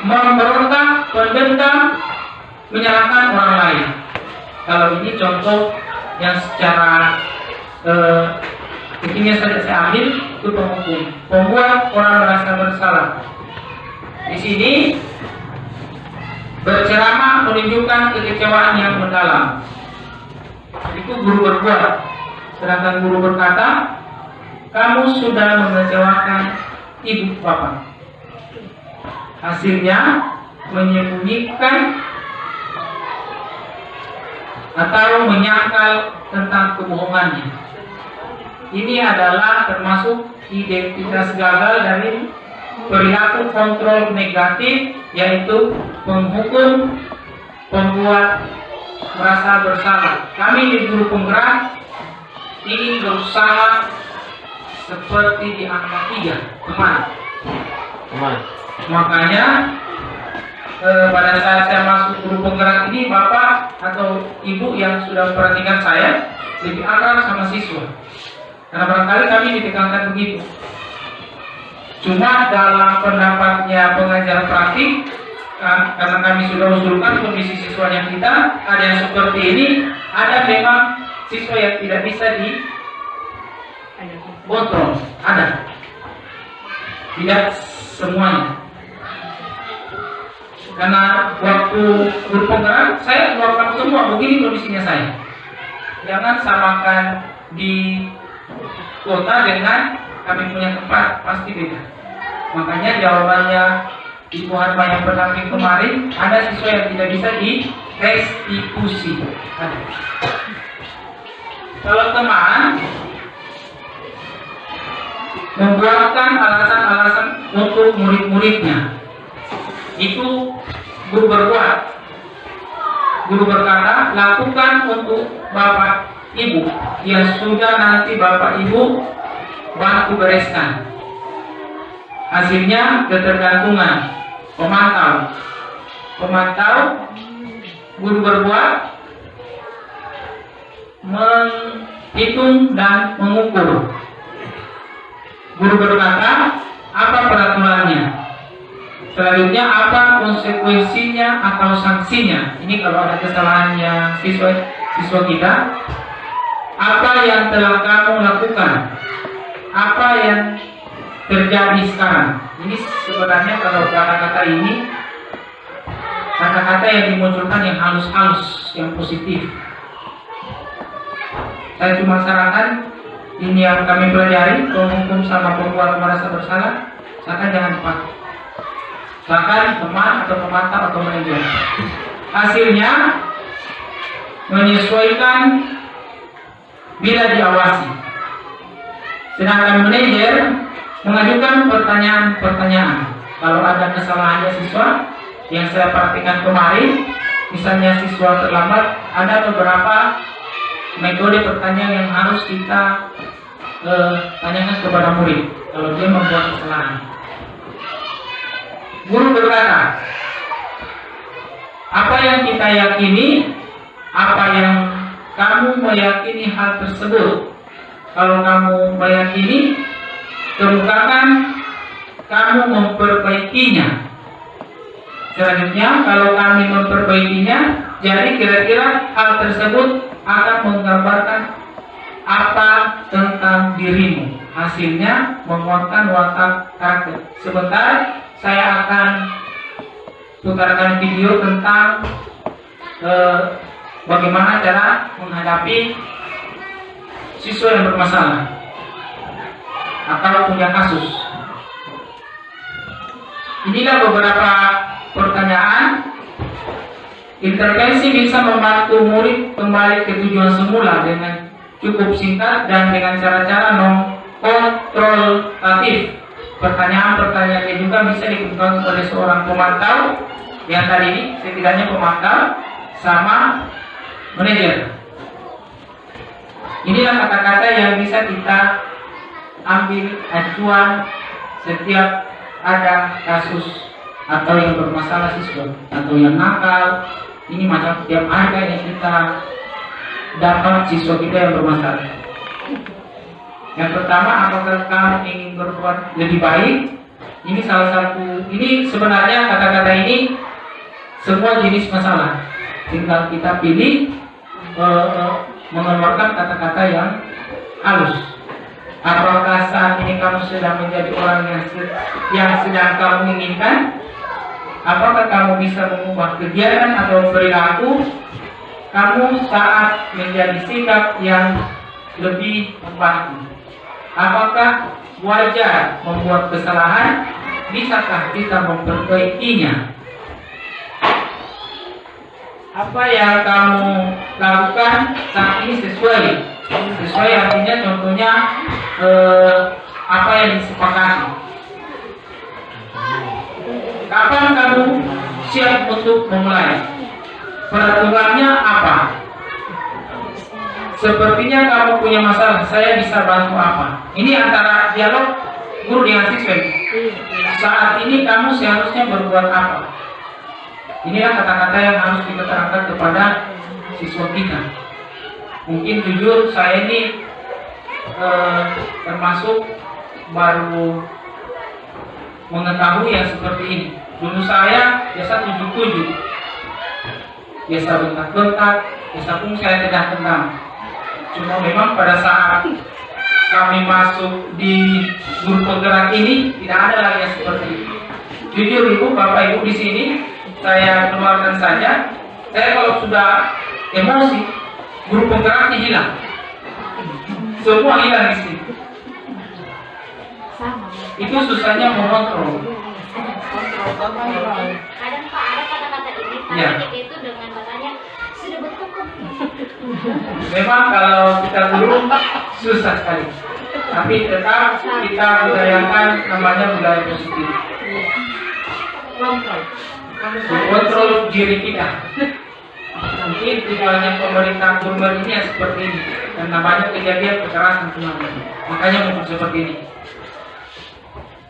memberontak, mendendam, menyalahkan orang lain. Kalau ini contoh yang secara Intinya saja saya ambil itu penghukum, membuat orang merasa bersalah. Di sini berceramah menunjukkan kekecewaan yang mendalam. Itu guru berbuat, sedangkan guru berkata, kamu sudah mengecewakan ibu bapak. Hasilnya menyembunyikan atau menyangkal tentang kebohongannya. Ini adalah termasuk identitas gagal dari perilaku kontrol negatif, yaitu penghukum, pembuat merasa bersalah. Kami di guru penggerak ingin berusaha seperti di angka 3, teman. Makanya pada saat saya masuk guru penggerak ini, bapak atau ibu yang sudah memperhatikan saya lebih akrab sama siswa. Karena barangkali kami ditekankan begitu. Cuma dalam pendapatnya pengajar praktik, karena kami sudah usulkan kondisi siswanya kita, ada yang seperti ini, ada memang siswa yang tidak bisa dikontrol, ada. Tidak semuanya. Karena waktu guru penggerak, saya keluarkan semua, begini kondisinya saya. Jangan samakan di kota dengan kami punya tempat, pasti beda. Makanya jawabannya Ibu Harma yang pendamping kemarin, ada siswa yang tidak bisa direstitusi. Ada. Kalau teman membuatkan alasan-alasan untuk murid-muridnya, itu guru berbuat. Guru berkata, lakukan untuk bapak ibu yang sudah nanti bapak ibu bantu bereskan. Hasilnya ketergantungan. Pemantau, guru berbuat, menghitung dan mengukur. Guru berkata, apa peraturannya? Selanjutnya, apa konsekuensinya atau sanksinya? Ini kalau ada kesalahannya siswa kita. Apa yang telah kamu lakukan? Apa yang terjadi sekarang? Ini sebenarnya kalau kata-kata ini, kata-kata yang dimunculkan yang halus-halus, yang positif. Saya cuma sarankan, ini yang kami pelajari, penghukum sama pembuat merasa bersalah, silakan jangan dipakai. Silakan teman atau pemantau atau manajer. Hasilnya menyesuaikan bila diawasi. Sedangkan manajer mengajukan pertanyaan-pertanyaan. Kalau ada kesalahannya siswa yang saya praktikkan kemarin, misalnya siswa terlambat, ada beberapa metode pertanyaan yang harus kita tanyakan kepada murid kalau dia membuat kesalahan. Guru berkata, apa yang kita yakini, apa yang kamu meyakini hal tersebut. Kalau kamu meyakini, kemukakan kamu memperbaikinya. Selanjutnya, kalau kami memperbaikinya, jadi kira-kira hal tersebut akan menggambarkan apa tentang dirimu. Hasilnya menguatkan watak karakter. Sebentar, saya akan putarkan video tentang bagaimana cara menghadapi siswa yang bermasalah atau punya kasus. Inilah beberapa pertanyaan. Intervensi bisa membantu murid kembali ke tujuan semula dengan cukup singkat dan dengan cara-cara non-kontrolatif. Pertanyaan-pertanyaannya juga bisa dikemukakan oleh seorang pemantau yang tadi ini, setidaknya pemantau sama manajer. Inilah kata-kata yang bisa kita ambil acuan setiap ada kasus atau yang bermasalah siswa atau yang nakal. Ini macam setiap ada yang kita dapat siswa kita yang bermasalah. Yang pertama, apakah kamu ingin berbuat lebih baik? Ini salah satu. Ini sebenarnya kata-kata ini semua jenis masalah. Tinggal kita pilih mengeluarkan kata-kata yang halus. Apakah saat ini kamu sedang menjadi orang yang sedang kamu inginkan? Apakah kamu bisa mengubah kegiatan atau perilaku kamu saat menjadi sikap yang lebih empati? Apakah wajar membuat kesalahan? Bisakah kita memperbaikinya? Apa yang kamu lakukan saat ini sesuai artinya contohnya apa yang disepakati. Kapan kamu siap untuk memulai? Peraturannya apa? Sepertinya kamu punya masalah, saya bisa bantu apa? Ini antara dialog guru dengan siswa. Saat ini kamu seharusnya berbuat apa? Inilah kata-kata yang harus kita terangkan kepada siswa kita. Mungkin jujur saya ini termasuk baru mengetahui yang seperti ini. Dulu saya biasa tujuh, biasa bentak-bentak, biasa pun saya tidak kenal. Cuma memang pada saat kami masuk di guru penggerak ini tidak ada lagi yang seperti itu. Jujur ibu, bapak ibu di sini saya keluarkan saja. Saya kalau sudah emosi, guru penggeraknya hilang. Semua hilang di sini. Itu susahnya mengontrol. Kadang Pak ada kata-kata ini, Ya. tapi itu dengan katanya sudah betul kok. Memang kalau kita guru susah sekali. Tapi tetap kita budayakan namanya budaya positif. Kontrol diri kita. Mungkin tujuannya pemerintah Burma ini yang seperti ini, dan namanya kejadian kekerasan kemarin. Makanya muncul seperti ini.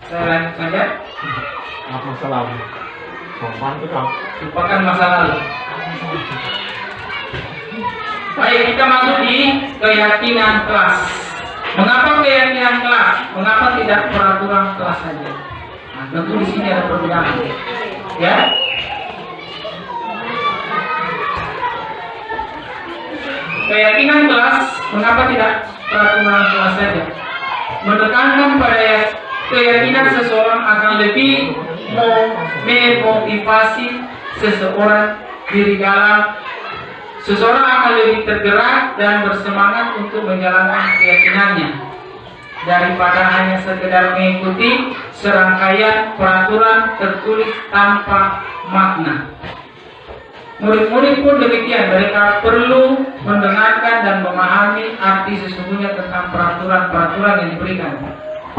Saya lanjut saja. Masalah sopan itu kan Lupakan masa lalu. Baik, kita masuk di keyakinan kelas. Mengapa keyakinan kelas? Mengapa tidak peraturan kelas saja? Nah, tentu di sini ada perbedaan. Ya. Keyakinan kelas, mengapa tidak peraturan kelas saja? Menekankan pada keyakinan seseorang akan lebih memotivasi seseorang diri dalam. Seseorang akan lebih tergerak dan bersemangat untuk menjalankan keyakinannya daripada hanya sekedar mengikuti serangkaian peraturan tertulis tanpa makna. Murid-murid pun demikian, mereka perlu mendengarkan dan memahami arti sesungguhnya tentang peraturan-peraturan yang diberikan.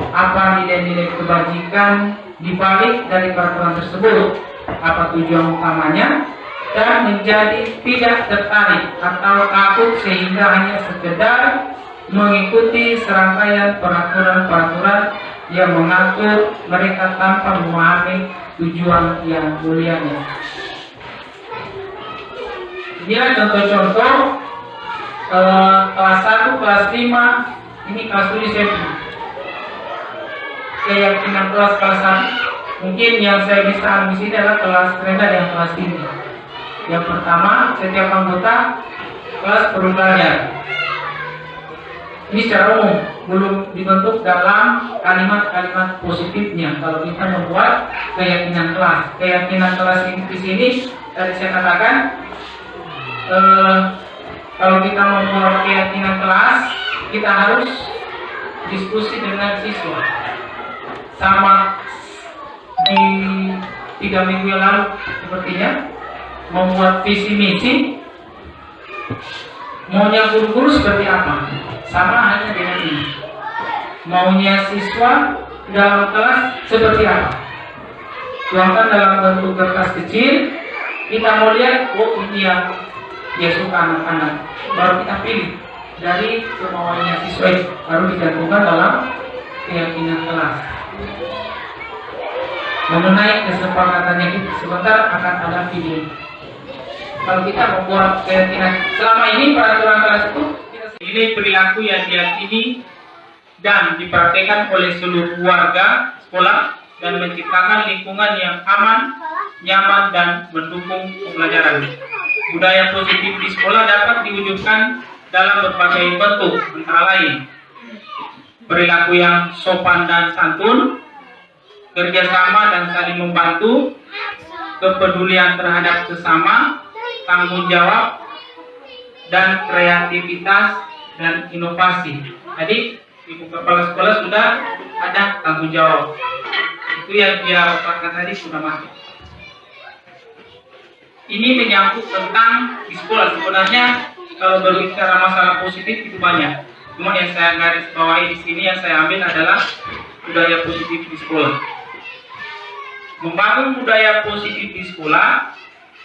Apa nilai-nilai kebajikan dibalik dari peraturan tersebut? Apa tujuan utamanya? Dan menjadi tidak tertarik atau takut sehingga hanya sekedar mengikuti serangkaian peraturan-peraturan yang mengatur mereka tanpa memahami tujuan yang mulianya. Inilah contoh-contoh kelas 1, kelas 5, ini kelas 7 saya keyakinan kelas 1. Mungkin yang saya bisa ambil di sini adalah kelas rendah dan kelas tinggi. Yang pertama, setiap anggota kelas perlu belajar. Ini secara umum, belum dibentuk dalam kalimat-kalimat positifnya. Kalau kita membuat keyakinan kelas di sini tadi saya katakan, kalau kita membuat keyakinan kelas, kita harus diskusi dengan siswa. Sama di 3 minggu yang lalu sepertinya, membuat visi misi. Maunya guru-guru seperti apa? Sama hanya dengan ini. Maunya siswa dalam kelas seperti apa? Tuangkan dalam bentuk kertas kecil. Kita mau lihat, oh ini yang dia suka anak-anak. Baru kita pilih dari kemauannya siswa, baru dicantumkan dalam keyakinan kelas. Mengenai kesepakatannya itu sebentar akan ada video. Kalau kita membuat keyakinan selama ini peraturan kelas itu nilai perilaku yang diyakini dan dipraktekkan oleh seluruh warga sekolah dan menciptakan lingkungan yang aman, nyaman dan mendukung pembelajaran. Budaya positif di sekolah dapat diwujudkan dalam berbagai bentuk, antara lain perilaku yang sopan dan santun, kerjasama dan saling membantu, kepedulian terhadap sesama, tanggung jawab, dan kreativitas dan inovasi. Jadi ibu kepala sekolah sudah ada tanggung jawab. Itu yang dia paparkan tadi sudah masuk. Ini menyangkut tentang di sekolah. Sebenarnya kalau berbicara masalah positif itu banyak. Cuma yang saya garis bawahi di sini yang saya ambil adalah budaya positif di sekolah. Membangun budaya positif di sekolah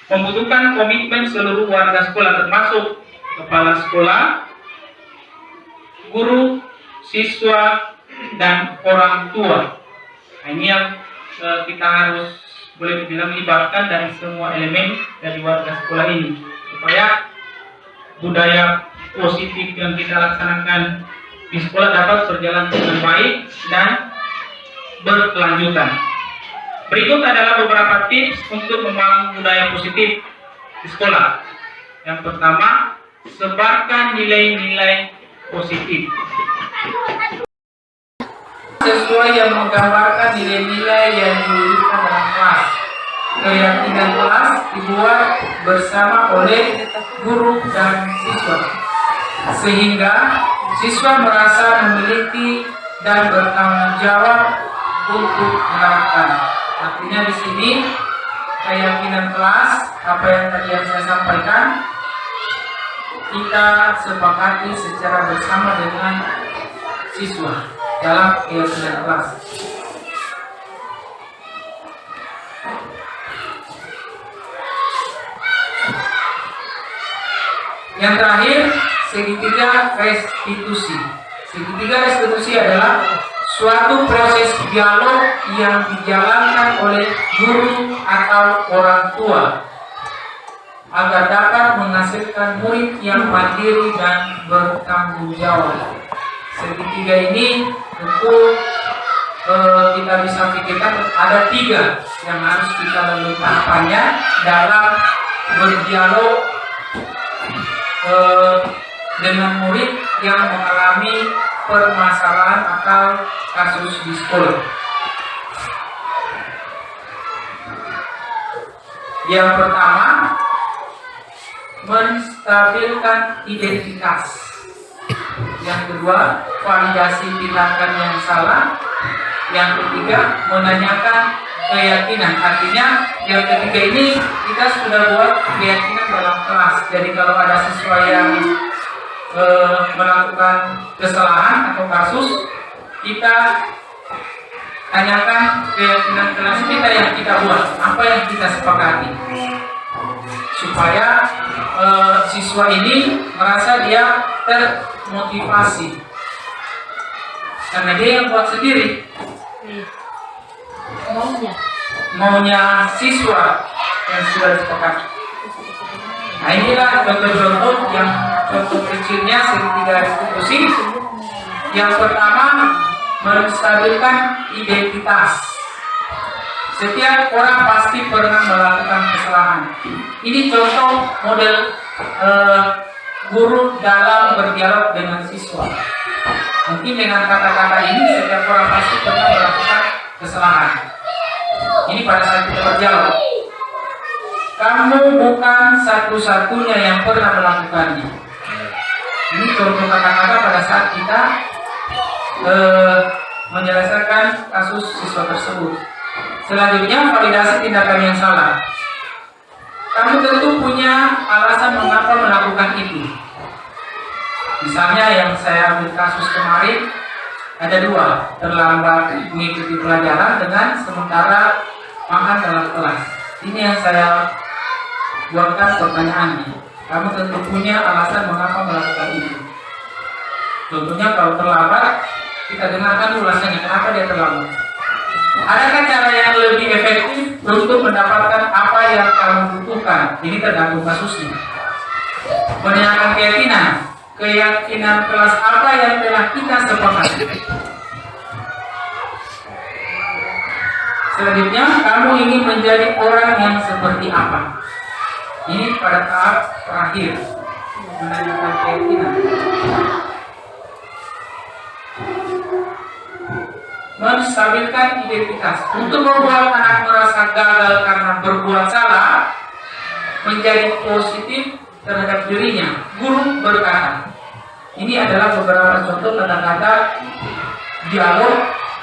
membutuhkan komitmen seluruh warga sekolah, termasuk kepala sekolah, guru, siswa, dan orang tua. Nah, ini yang kita harus boleh dibilang libatkan dari semua elemen dari warga sekolah ini, supaya budaya positif yang kita laksanakan di sekolah dapat berjalan dengan baik dan berkelanjutan. Berikut adalah beberapa tips untuk membangun budaya positif di sekolah. Yang pertama, sebarkan nilai-nilai positif. Sesuai yang menggambarkan nilai-nilai yang diwujudkan dalam kelas. Keyakinan kelas dibuat bersama oleh guru dan siswa, sehingga siswa merasa memiliki dan bertanggung jawab untuk menerapkan. Artinya di sini keyakinan kelas, apa yang tadi saya sampaikan, kita sepakati secara bersama dengan siswa dalam keyakinan kelas. Yang terakhir, segitiga restitusi. Segitiga restitusi adalah suatu proses dialog yang dijalankan oleh guru atau orang tua agar dapat menghasilkan murid yang mandiri dan bertanggung jawab. Segitiga ini tentu kita bisa pikirkan ada 3 yang harus kita lalui tahapannya dalam berdialog dengan murid yang mengalami permasalahan atau kasus di sekolah. Yang pertama, menstabilkan identitas. Yang kedua, validasi tindakan yang salah. Yang ketiga, menanyakan keyakinan. Artinya yang ketiga ini kita sudah buat keyakinan dalam kelas. Jadi kalau ada siswa yang melakukan kesalahan atau kasus, kita tanyakan keyakinan kelas kita yang kita buat, apa yang kita sepakati, supaya siswa ini merasa dia termotivasi karena dia yang buat sendiri, maunya siswa yang sudah disepakati. Nah, inilah contoh-contoh yang contoh kecilnya segitiga restitusi. Yang pertama, menstabilkan identitas. Setiap orang pasti pernah melakukan kesalahan. Ini contoh model guru dalam berdialog dengan siswa. Mungkin dengan kata-kata ini setiap orang pasti pernah melakukan kesalahan. Ini pada saat kita berdialog. Kamu bukan satu-satunya yang pernah melakukannya. Ini contoh kata-kata pada saat kita menyelesaikan kasus siswa tersebut. Selanjutnya, validasi tindakan yang salah. Kamu tentu punya alasan mengapa melakukan itu. Misalnya yang saya ambil kasus kemarin, ada 2, terlambat mengikuti pelajaran dengan sementara makan dalam kelas. Ini yang saya buatkan pertanyaannya. Kamu tentu punya alasan mengapa melakukan itu. Contohnya kalau terlambat, kita dengarkan ulasannya kenapa dia terlambat. Adakah cara yang lebih efektif untuk mendapatkan apa yang kamu butuhkan? Ini tergantung kasusnya. Menanyakan keyakinan kelas apa yang telah kita sepakati. Selanjutnya, kamu ingin menjadi orang yang seperti apa? Ini pada tahap terakhir, menanyakan keyakinan. menstabilkan identitas. Untuk membuat anak merasa gagal karena berbuat salah, menjadi positif terhadap dirinya, guru berkata. Ini adalah beberapa contoh kata-kata dialog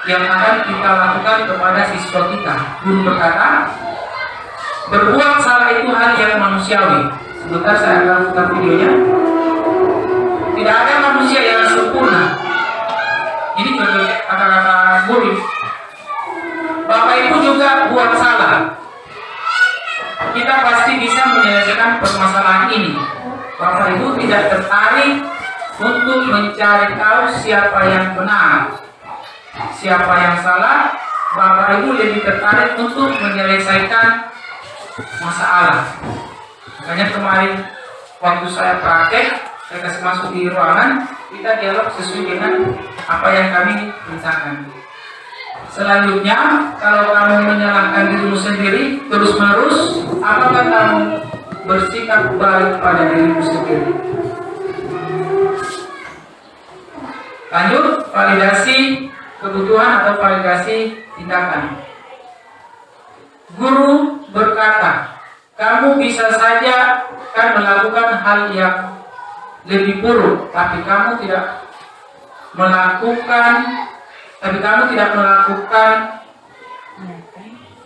yang akan kita lakukan kepada siswa kita. Guru berkata, berbuat salah itu hal yang manusiawi. Sebentar saya akan putar videonya. Tidak ada manusia yang sempurna. Ini contoh kata-kata guru. Bapak Ibu juga buat salah. Kita pasti bisa menyelesaikan permasalahan ini. Bapak Ibu tidak tertarik untuk mencari tahu siapa yang benar, siapa yang salah. Bapak Ibu lebih tertarik untuk menyelesaikan masalah. Makanya kemarin waktu saya praktek, saya kasih masuk di ruangan, kita dialog sesuai dengan apa yang kami mintakan. Selanjutnya, kalau kamu menyalahkan dirimu sendiri terus-menerus, apakah kamu bersikap baik pada dirimu sendiri? Lanjut, validasi kebutuhan atau validasi tindakan. Guru berkata, kamu bisa saja kan melakukan hal yang lebih buruk, tapi kamu tidak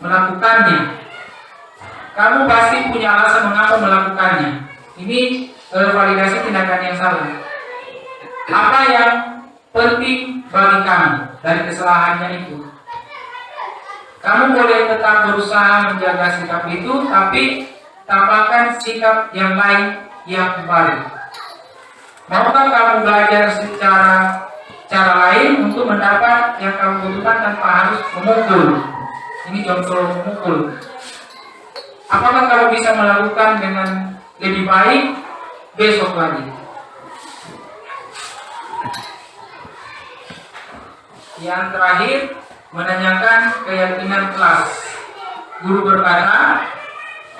melakukannya. Kamu pasti punya alasan mengapa melakukannya. Ini validasi tindakan yang salah. Apa yang penting bagi kamu dari kesalahannya itu? Kamu boleh tetap berusaha menjaga sikap itu, tapi tambahkan sikap yang lain yang baru. Maukah kamu belajar secara cara lain untuk mendapat yang kamu butuhkan tanpa harus memukul? Ini contoh memukul. Apakah kamu bisa melakukan dengan lebih baik besok lagi? Yang terakhir, menanyakan keyakinan kelas. Guru berkata,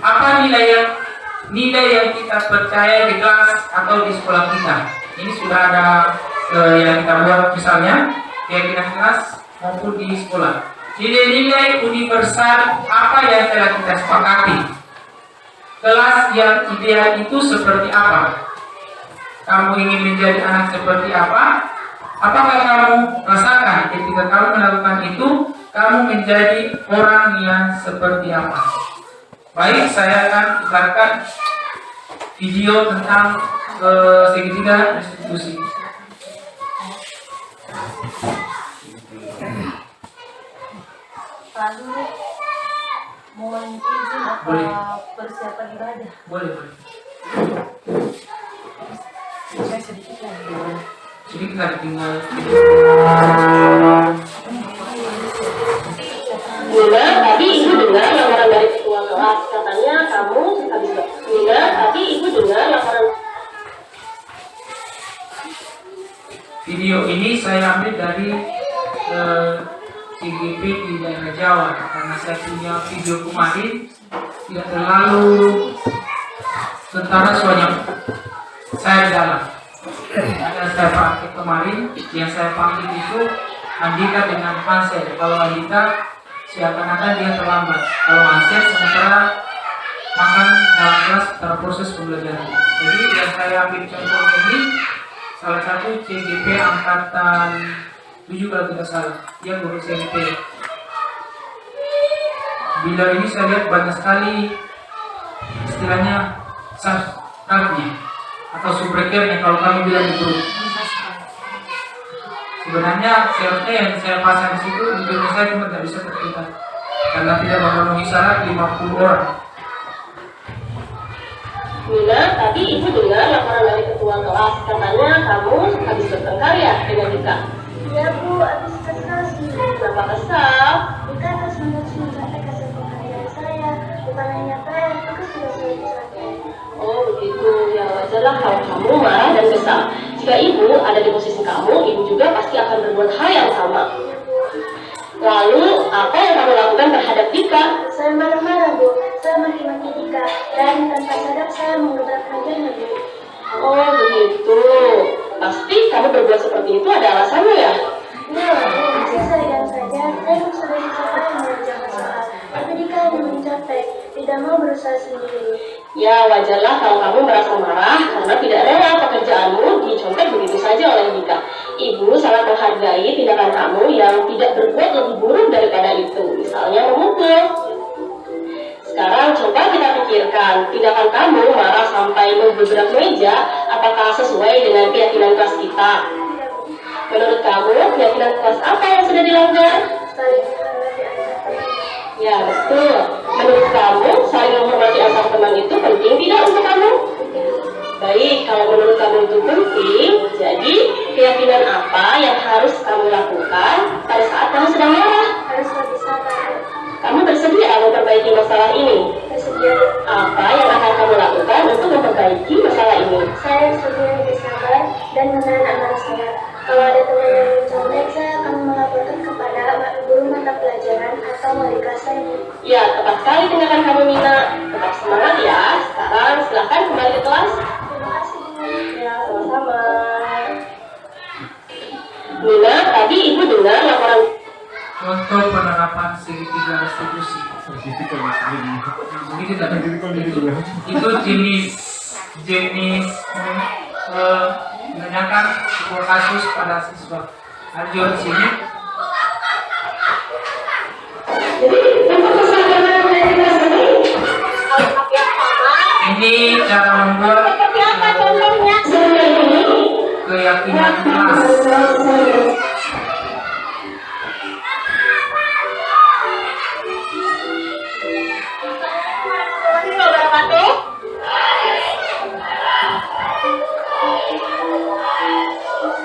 apa nilai yang kita percaya di kelas atau di sekolah kita? Ini sudah ada yang kita buat, misalnya keyakinan kelas maupun di sekolah. Nilai-nilai universal apa yang telah kita sepakati? Kelas yang ideal itu seperti apa? Kamu ingin menjadi anak seperti apa? Apakah kamu rasakan ketika kamu melakukan itu, kamu menjadi orang yang seperti apa? Baik, saya akan putarkan video tentang segitiga restitusi. Lalu mohon izin apa persiapan ibadah? Boleh. Saya sedikit lagi. Sedikit lagi tinggal. Nina, tadi ibu dengar lamaran dari ketua kelas. Katanya kamu habis Nina, tadi ibu dengar lamaran. Video ini saya ambil dari CGP di daerah Jawa, karena saya punya video kemarin tidak terlalu tentara soalnya saya di dalam. Yang saya pakai kemarin, yang saya panggil itu Andika dengan Hansel. Kalau Andika seakan-akan dia terlambat, kalau Hansel sementara makan dalam kelas secara proses pembelajaran. Jadi yang saya ambil contohnya ini salah satu CGP angkatan 7 kalau tidak salah, dia guru CGP. Bila ini saya lihat banyak sekali istilahnya substratnya atau subrekernya kalau kami bilang di grup. Sebenarnya seharusnya yang saya pasang di situ di saya cuma tidak bisa terlihat karena tidak memenuhi syarat 50 orang. Nina, tadi ibu dengar laporan dari ketua kelas. Katanya kamu habis bertengkar ya dengan Dika? Iya Bu, habis kesal sih. Kenapa kesal? Dika terus menerus kasih penghargaan saya. Bukan hanya saya, aku sudah selesai. Oh begitu, ya wajarlah kalau kamu marah dan kesal. Jika ibu ada di posisi kamu, ibu juga pasti akan berbuat hal yang sama. Lalu, apa yang kamu lakukan terhadap Dika? Saya marah-marah Bu, saya maki-maki Dika. Dan tanpa sadar saya menggebrak wajahnya Bu. Oh begitu, pasti kamu berbuat seperti itu ada alasannya ya? Iya Bu, saya sayang saja. nyontek, tidak mau berusaha sendiri. Ya, wajarlah kalau kamu merasa marah karena tidak rela pekerjaanmu dicontek begitu saja oleh Dika. Ibu sangat menghargai tindakan kamu yang tidak berbuat lebih buruk daripada itu, misalnya memukul. Sekarang coba kita pikirkan, tindakan kamu marah sampai menggebrak meja, apakah sesuai dengan keyakinan kelas kita? Menurut kamu, keyakinan kelas apa yang sudah dilanggar? Saling menghormati antar teman. Ya, betul. Menurut kamu, saling menghormati antar teman itu penting tidak untuk kamu? Baik, kalau menurut kamu itu penting, jadi keyakinan apa yang harus kamu lakukan pada saat kamu sedang marah? Harus lebih sabar. Kamu bersedia memperbaiki masalah ini? Bersedia. Apa yang akan kamu lakukan untuk memperbaiki masalah ini? Saya bersedia lebih sabar dan menahan amarah saya. Kalau ada teman yang mencontek, saya akan melaporkan kepada guru mata pelajaran atau wali kelas lainnya. Ya, tepat sekali tindakan kamu, Mina. Tetap semangat ya. Sekarang silahkan kembali ke kelas. Terima kasih, Bu. Ya, sama-sama. Mina, tadi ibu dengar laporan Contoh penerapan segitiga restitusi. Ini tidak itu jenis menanyakan sebuah kasus pada siswa. Lanjut sini. Ini cara membuat keyakinan kelas.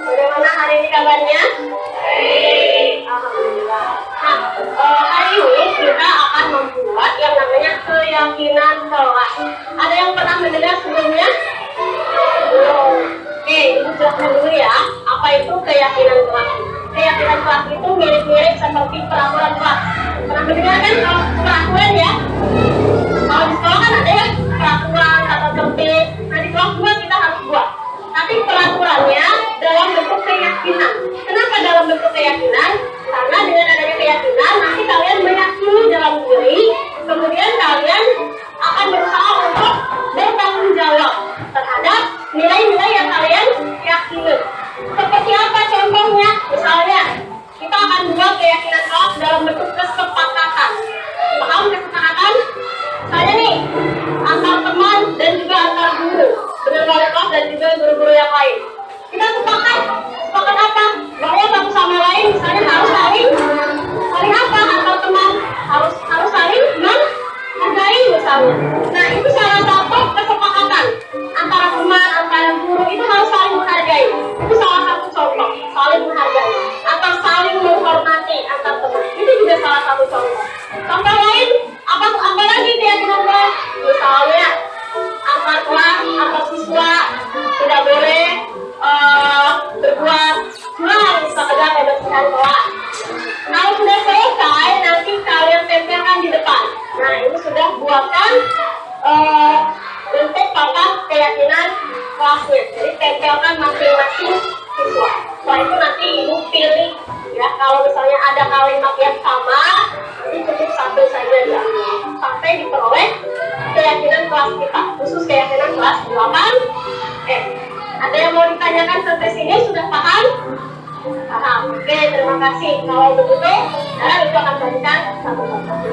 Bagaimana hari ini kabarnya? Alhamdulillah. Nah, hari ini kita akan membuat yang namanya keyakinan kelas. Ada yang pernah mendengar sebelumnya? Belum. Oke, ibu jelaskan dulu ya. Apa itu keyakinan kelas? Keyakinan kelas itu mirip-mirip seperti peraturan kelas. Pernah mendengar kan kalau peraturan ya? Kalau di sekolah kan ada ya peraturan atau tertib. Nah di kelas 2 kita harus buat. Tapi peraturannya dalam bentuk keyakinan. Kenapa dalam bentuk keyakinan? Karena dengan adanya keyakinan nanti kalian meyakini dalam diri, kemudian kalian akan berusaha untuk bertanggung jawab terhadap nilai-nilai yang kalian yakini. Seperti apa contohnya? Misalnya kita akan buat keyakinan kelas dalam bentuk kesepakatan. Paham kesepakatan? Misalnya nih, antar teman dan juga antar guru, dengan wali kelas dan juga guru-guru yang lain. Kita sepakat apa? Bahwa satu sama lain misalnya harus saling apa? Antar teman harus saling menghargai misalnya. Nah itu salah satu kesepakatan antara teman, antara guru itu harus saling menghargai. Itu salah satu contoh saling menghargai atau saling menghormati antar teman. Itu juga salah satu contoh. Contoh lain apa lagi keyakinan kelas? Misalnya antar kelas, antar siswa tidak boleh berbuat curang misalnya kebersihan kelas. Kalau sudah selesai nanti kalian tempelkan di depan. Nah ini sudah buatkan bentuk papan keyakinan kelasnya. Jadi tempelkan masing-masing siswa. Setelah itu nanti ibu pilih ya, kalau misalnya ada kalimat yang sama nanti cukup satu saja ya, sampai diperoleh keyakinan kelas kita, khusus keyakinan kelas 8F. Ada yang mau ditanyakan sampai sini? Sudah paham? Paham. Oke, terima kasih. Kalau begitu, sekarang itu akan bagikan satu-satu.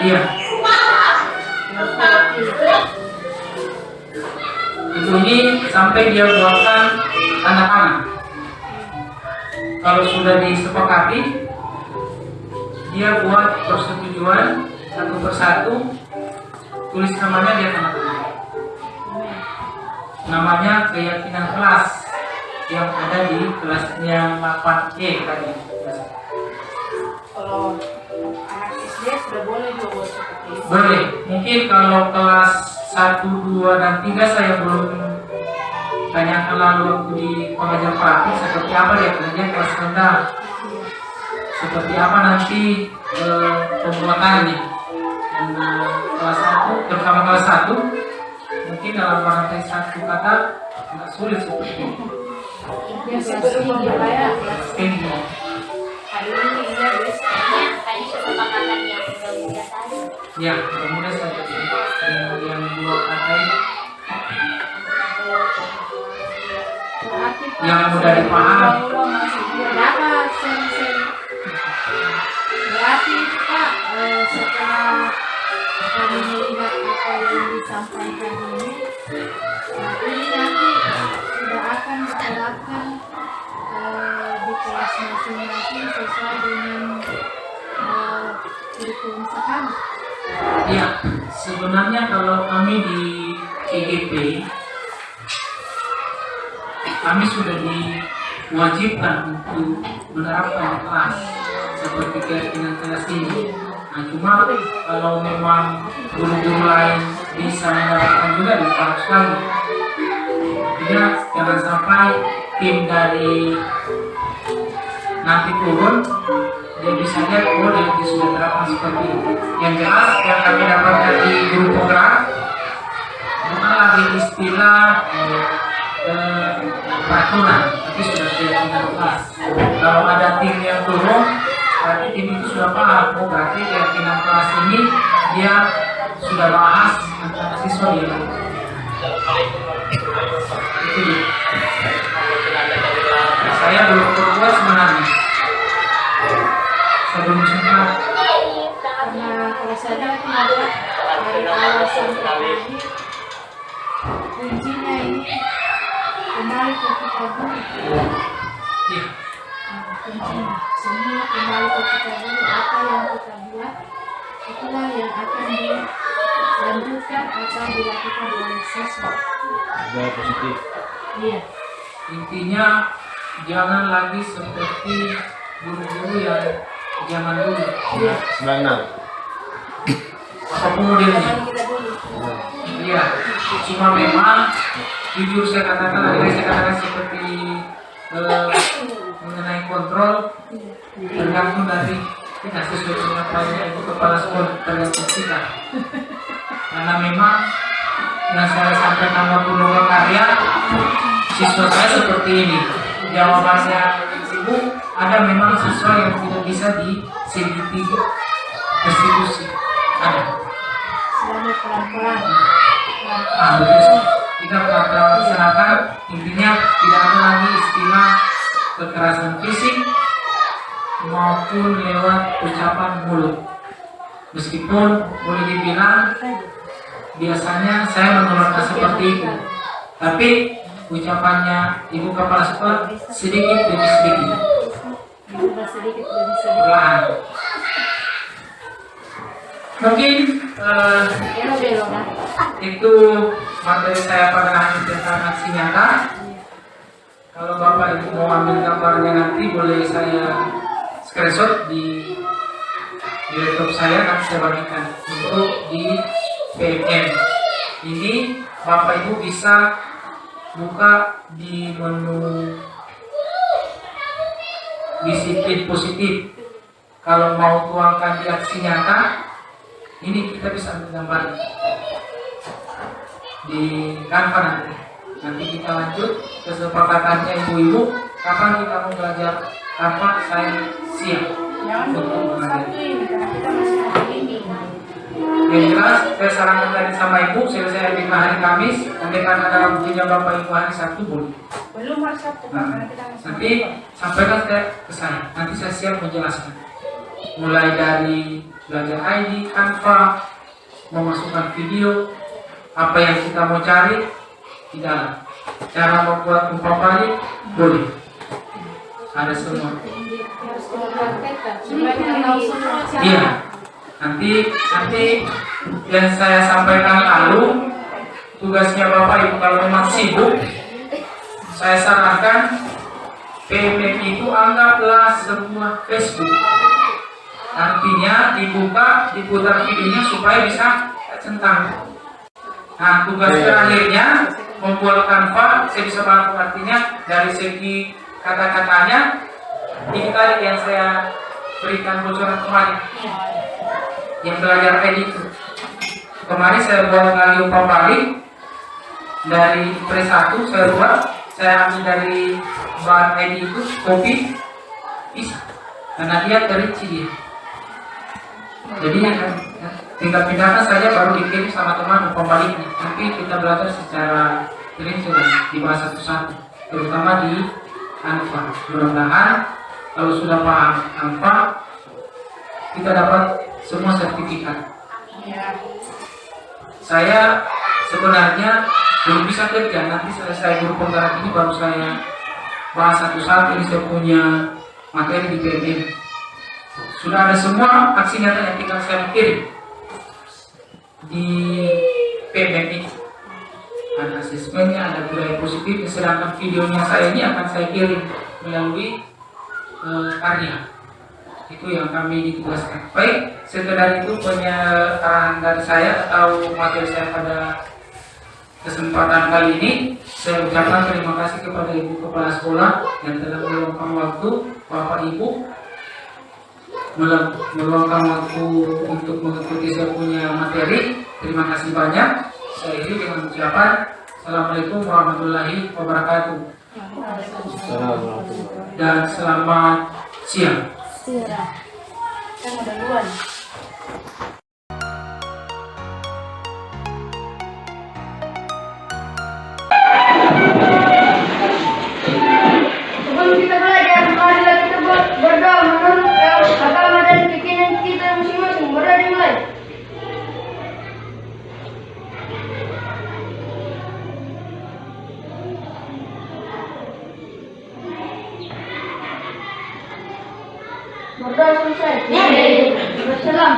Iya. Ibu ini sampai dia buatkan tanda tangan. Kalau sudah disepakati, dia buat persetujuan satu persatu, tulis namanya, dia tanda tangan. Namanya keyakinan kelas yang ada di kelasnya 8E tadi. Kalau anak SD sudah boleh juga buat seperti itu. Boleh. Mungkin kalau kelas 1, 2, dan 3 saya belum tanyakan lalu waktu di pengajar praktik seperti apa dia kerja kelas rendah. Seperti apa nanti pembuatannya. Dan kelas 1, terutama kelas 1, mungkin dalam merangkai satu kata tidak sulit seperti itu. Yang sebelum membayar Ini. hari ini ya guys. Hanya kesepakatan yang mudah-mudah saja. Ya, mudah saja. Yang dua kata ini yang mudah dipahami. Dapat sering-sering. Berarti Pak, setelah kami melihat apa yang disampaikan ini nanti sudah akan diterapkan di kelas masing-masing sesuai dengan kurikulum sekarang. Ya, sebenarnya kalau kami di CGP, kami sudah diwajibkan untuk menerapkan di kelas seperti keyakinan kelas ini. Nah, cuma kalau memang guru-guru lain bisa menerapkan juga di kelas kami, ya jangan sampai tim dari nanti turun dia bisa lihat dia sudah terapkan seperti itu. Yang jelas yang kami dapatkan di guru program bukan lagi istilah peraturan, tapi sudah keyakinan kelas. Kalau ada tim yang turun, berarti tim itu sudah paham. Berarti keyakinan kelas ini dia sudah bahas antara siswa dia. Itu dia. Saya belum berbuat sebenarnya. Sebelum sempat. Karena kalau saya tidak dari awal sampai akhir kuncinya ini kembali ke kita dulu. Iya. Kuncinya semua kembali ke kita dulu. Apa yang kita buat itulah yang akan dilanjutkan atau dilakukan oleh siswa. Gaya positif. Iya. Intinya jangan lagi seperti guru-guru yang zaman dulu. Iya. 96. Apapun modelnya. Zaman kita dulu. Iya. Cuma memang jujur saya katakan, saya katakan seperti mengenai kontrol tergantung dari kita sesuai dengan apa yang itu kepala sekolah, tergantung kita. Karena memang yang saya sampaikan waktu lomba karya, siswa saya seperti ini. Jawabannya ibu, ada memang siswa yang tidak bisa diselidiki restitusi. Ada. Selama pelan-pelan. Begitu. Kita pelan-pelan laksanakan. Intinya tidak ada lagi istilah kekerasan fisik maupun lewat ucapan mulut. Meskipun boleh dibilang biasanya saya mengeluarkan seperti itu, tapi ucapannya ibu kepala sekolah sedikit demi sedikit, Berubah sedikit demi sedikit. perlahan. Mungkin Belok-belok kan? itu materi saya pada hari tentang aksi nyata. Kalau Bapak Ibu mau ambil gambarnya nanti boleh saya screenshot di laptop saya, nanti saya bagikan untuk di PMM. Ini Bapak Ibu bisa buka di menu disiplin positif. Kalau mau tuangkan di aksi nyata, ini kita bisa ambil gambar di Canva nanti. Nanti kita lanjut kesepakatannya ibu-ibu. Kapan kita mau belajar apa, saya siap Jangan untuk dulu mengajar. satu ini karena kita masih ada ini. Yang jelas saya sarankan tadi sama ibu, selesai di hari Kamis. Nanti kan ada buktinya Bapak Ibu hari Sabtu boleh. Belum hari Sabtu Pak, Nah, karena kita masih nanti sampaikan ke saya. Nanti saya siap menjelaskan. mulai dari belajar ID, Canva, memasukkan video, apa yang kita mau cari di dalam. Cara membuat umpan balik boleh, ada semua. Harus mempraktekkan supaya tahu semua cara. Iya, nanti yang saya sampaikan lalu, tugasnya Bapak Ibu kalau memang sibuk, saya sarankan PMM itu anggaplah sebuah Facebook. Artinya dibuka, diputar videonya supaya bisa centang. Nah, tugas terakhirnya membuat Canva, saya bisa bantu artinya dari segi kata-katanya. Ini tadi yang saya berikan bocoran kemarin, yang belajar edit itu. Kemarin saya buat lagi umpan balik dari pre-1 saya ambil dari bahan edit itu kopi bisa, karena dia terinci dia. Jadi tinggal pindahkan saja baru dikirim sama teman umpan baliknya. Nanti kita belajar secara rinci dibahas satu-satu, terutama di Canva. Mudah-mudahan kalau sudah paham Canva, kita dapat semua sertifikat. Saya sebenarnya belum bisa kerja, nanti selesai guru penggerak ini baru saya bahas satu-satu. Ini saya punya materi di PMM. Sudah ada semua aksi nyata yang tinggal saya kirim di PMM ini. Ada asesmennya, ada budaya positif, sedangkan videonya saya ini akan saya kirim melalui karya. Itu yang kami ditugaskan. Baik, sekedar itu penyaran dari saya atau materi saya pada kesempatan kali ini. Saya ucapkan terima kasih kepada Ibu Kepala Sekolah yang telah meluangkan waktu, Bapak Ibu meluangkan waktu untuk mengikuti saya punya materi. Terima kasih banyak. Saya isi dengan ucapan Assalamualaikum warahmatullahi wabarakatuh. Dan selamat siang. Kan udah duluan. Sebelum kita belajar, marilah kita berdoa menurut agama dan keyakinan kita masing-masing. Berdoa dimulai. Berdoa selesai. Wassalam.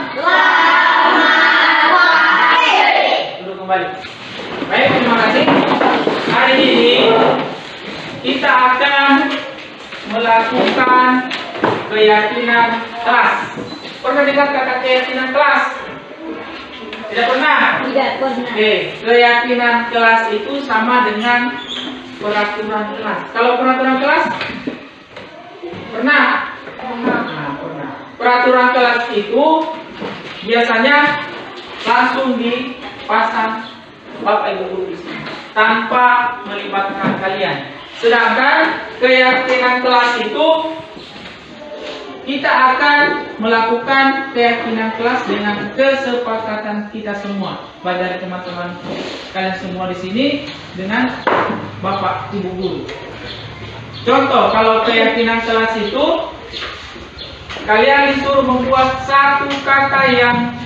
Duduk kembali. Baik, terima kasih. Hari ini kita akan melakukan keyakinan kelas. Pernah dengar kata keyakinan kelas? Tidak pernah? Tidak pernah. Oke, keyakinan kelas itu sama dengan peraturan kelas. Kalau peraturan kelas? Pernah? Nah, pernah. Peraturan kelas itu biasanya langsung dipasang Bapak Ibu guru di sini tanpa melibatkan kalian. Sedangkan keyakinan kelas itu kita akan melakukan keyakinan kelas dengan kesepakatan kita semua, baik dari teman-teman kalian semua di sini dengan Bapak Ibu guru. Contoh, kalau keyakinan kelas itu kalian disuruh membuat satu kata yang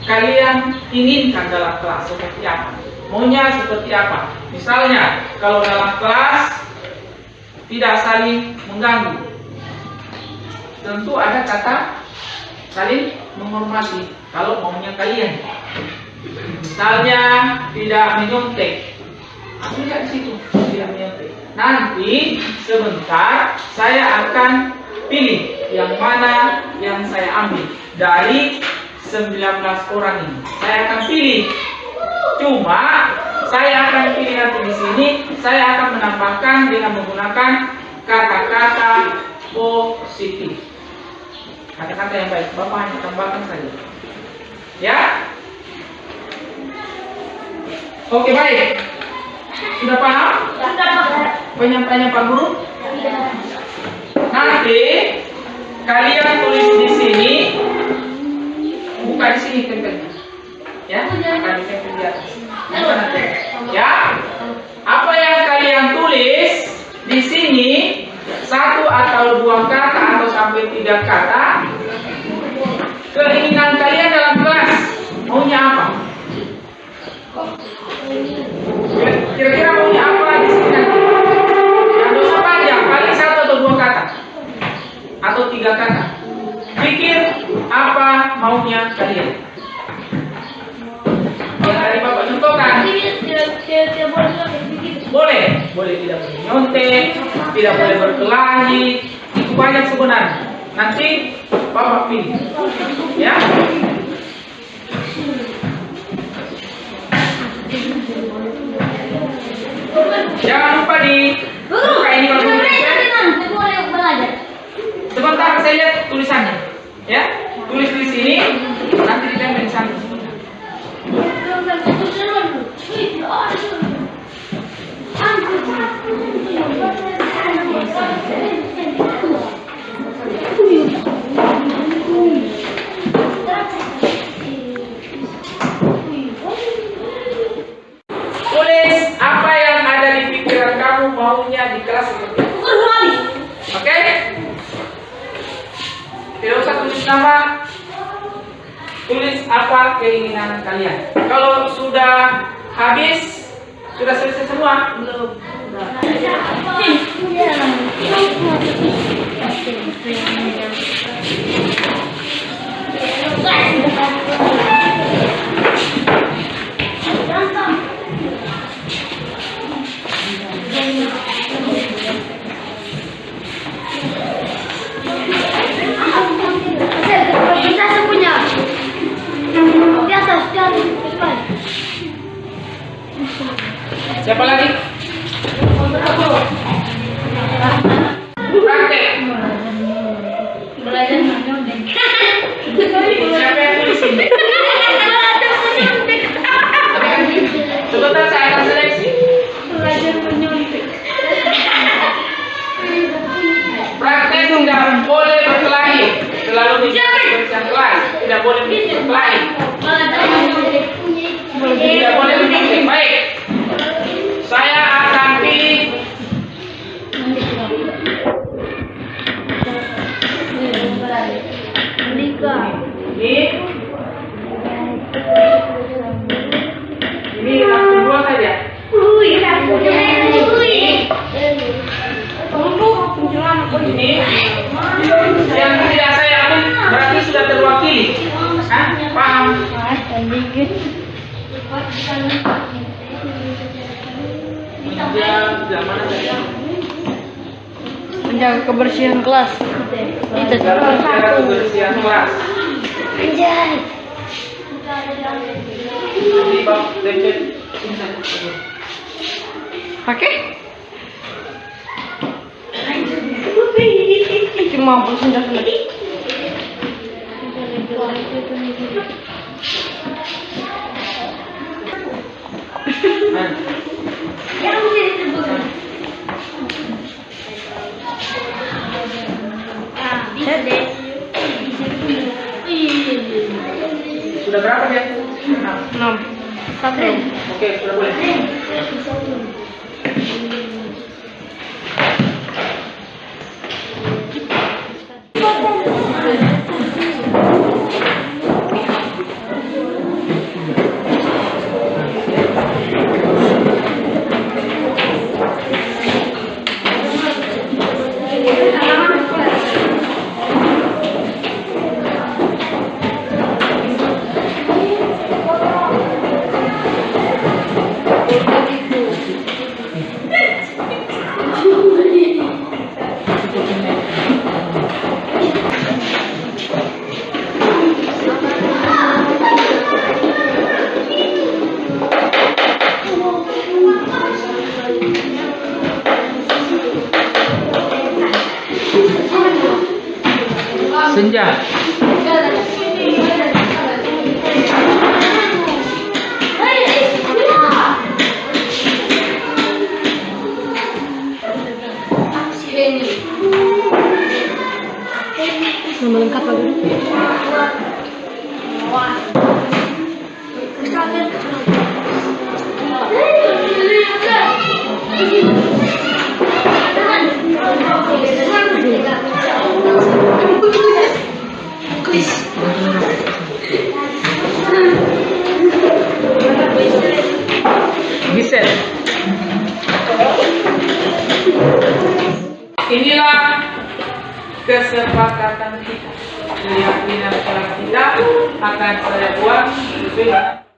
kalian inginkan dalam kelas seperti apa, maunya seperti apa. Misalnya, kalau dalam kelas tidak saling mengganggu, tentu ada kata saling menghormati kalau maunya kalian. Misalnya tidak menyontek, lihat di situ tidak menyontek. Nanti sebentar saya akan pilih yang mana yang saya ambil dari 19 orang ini. Saya akan pilih. Cuma saya akan pilih nanti di sini. Saya akan menambahkan dengan menggunakan kata-kata positif. Kata-kata yang baik. Bapak hanya tambahkan saja. Ya. Oke, baik. Sudah paham? Penyampaiannya Pak Guru? Nanti kalian tulis di sini, buka di sini tempelnya, ya, akan ditempel di atas. Buka nanti, ya. Apa yang kalian tulis di sini, 1 atau 2 kata atau sampai 3 kata, Pikir apa maunya kalian. Yang tadi Bapak contohkan. Boleh tidak boleh nyontek, tidak boleh berkelahi. Itu banyak sebenarnya. Nanti Bapak pilih, ya. Jangan lupa buka ini kalau sebentar saya lihat tulisannya, ya. Tulis di sini, nanti ditempel di sana. Tulis apa yang ada di pikiran kamu maunya di kelas seperti itu. Oke? Tidak usah tulis nama. Tulis apa keinginan kalian. Kalau sudah habis, sudah selesai semua? Belum. Siapa lagi? Praktek. Siapa yang tulis ini? Sebentar saya akan seleksi. Praktek tidak boleh berkelahi. Selalu berbicara kelas. Tidak boleh berkelahi. Tidak boleh berkelahi. Baik. Saya akan pilih ini langsung dua saja. Ini yang tidak saya ambil berarti sudah terwakili. Hah? Paham? Menjaga kebersihan kelas. Itu Menjaga kebersihan kelas. Oke. Cuma bersendak lagi. Sudah berapa ya? 6. Oke, sudah boleh. Senja. Nama lengkap lagi. Bisa. Inilah kesepakatan kita. disiplin sekolah kita akan saya buat sesuai dengan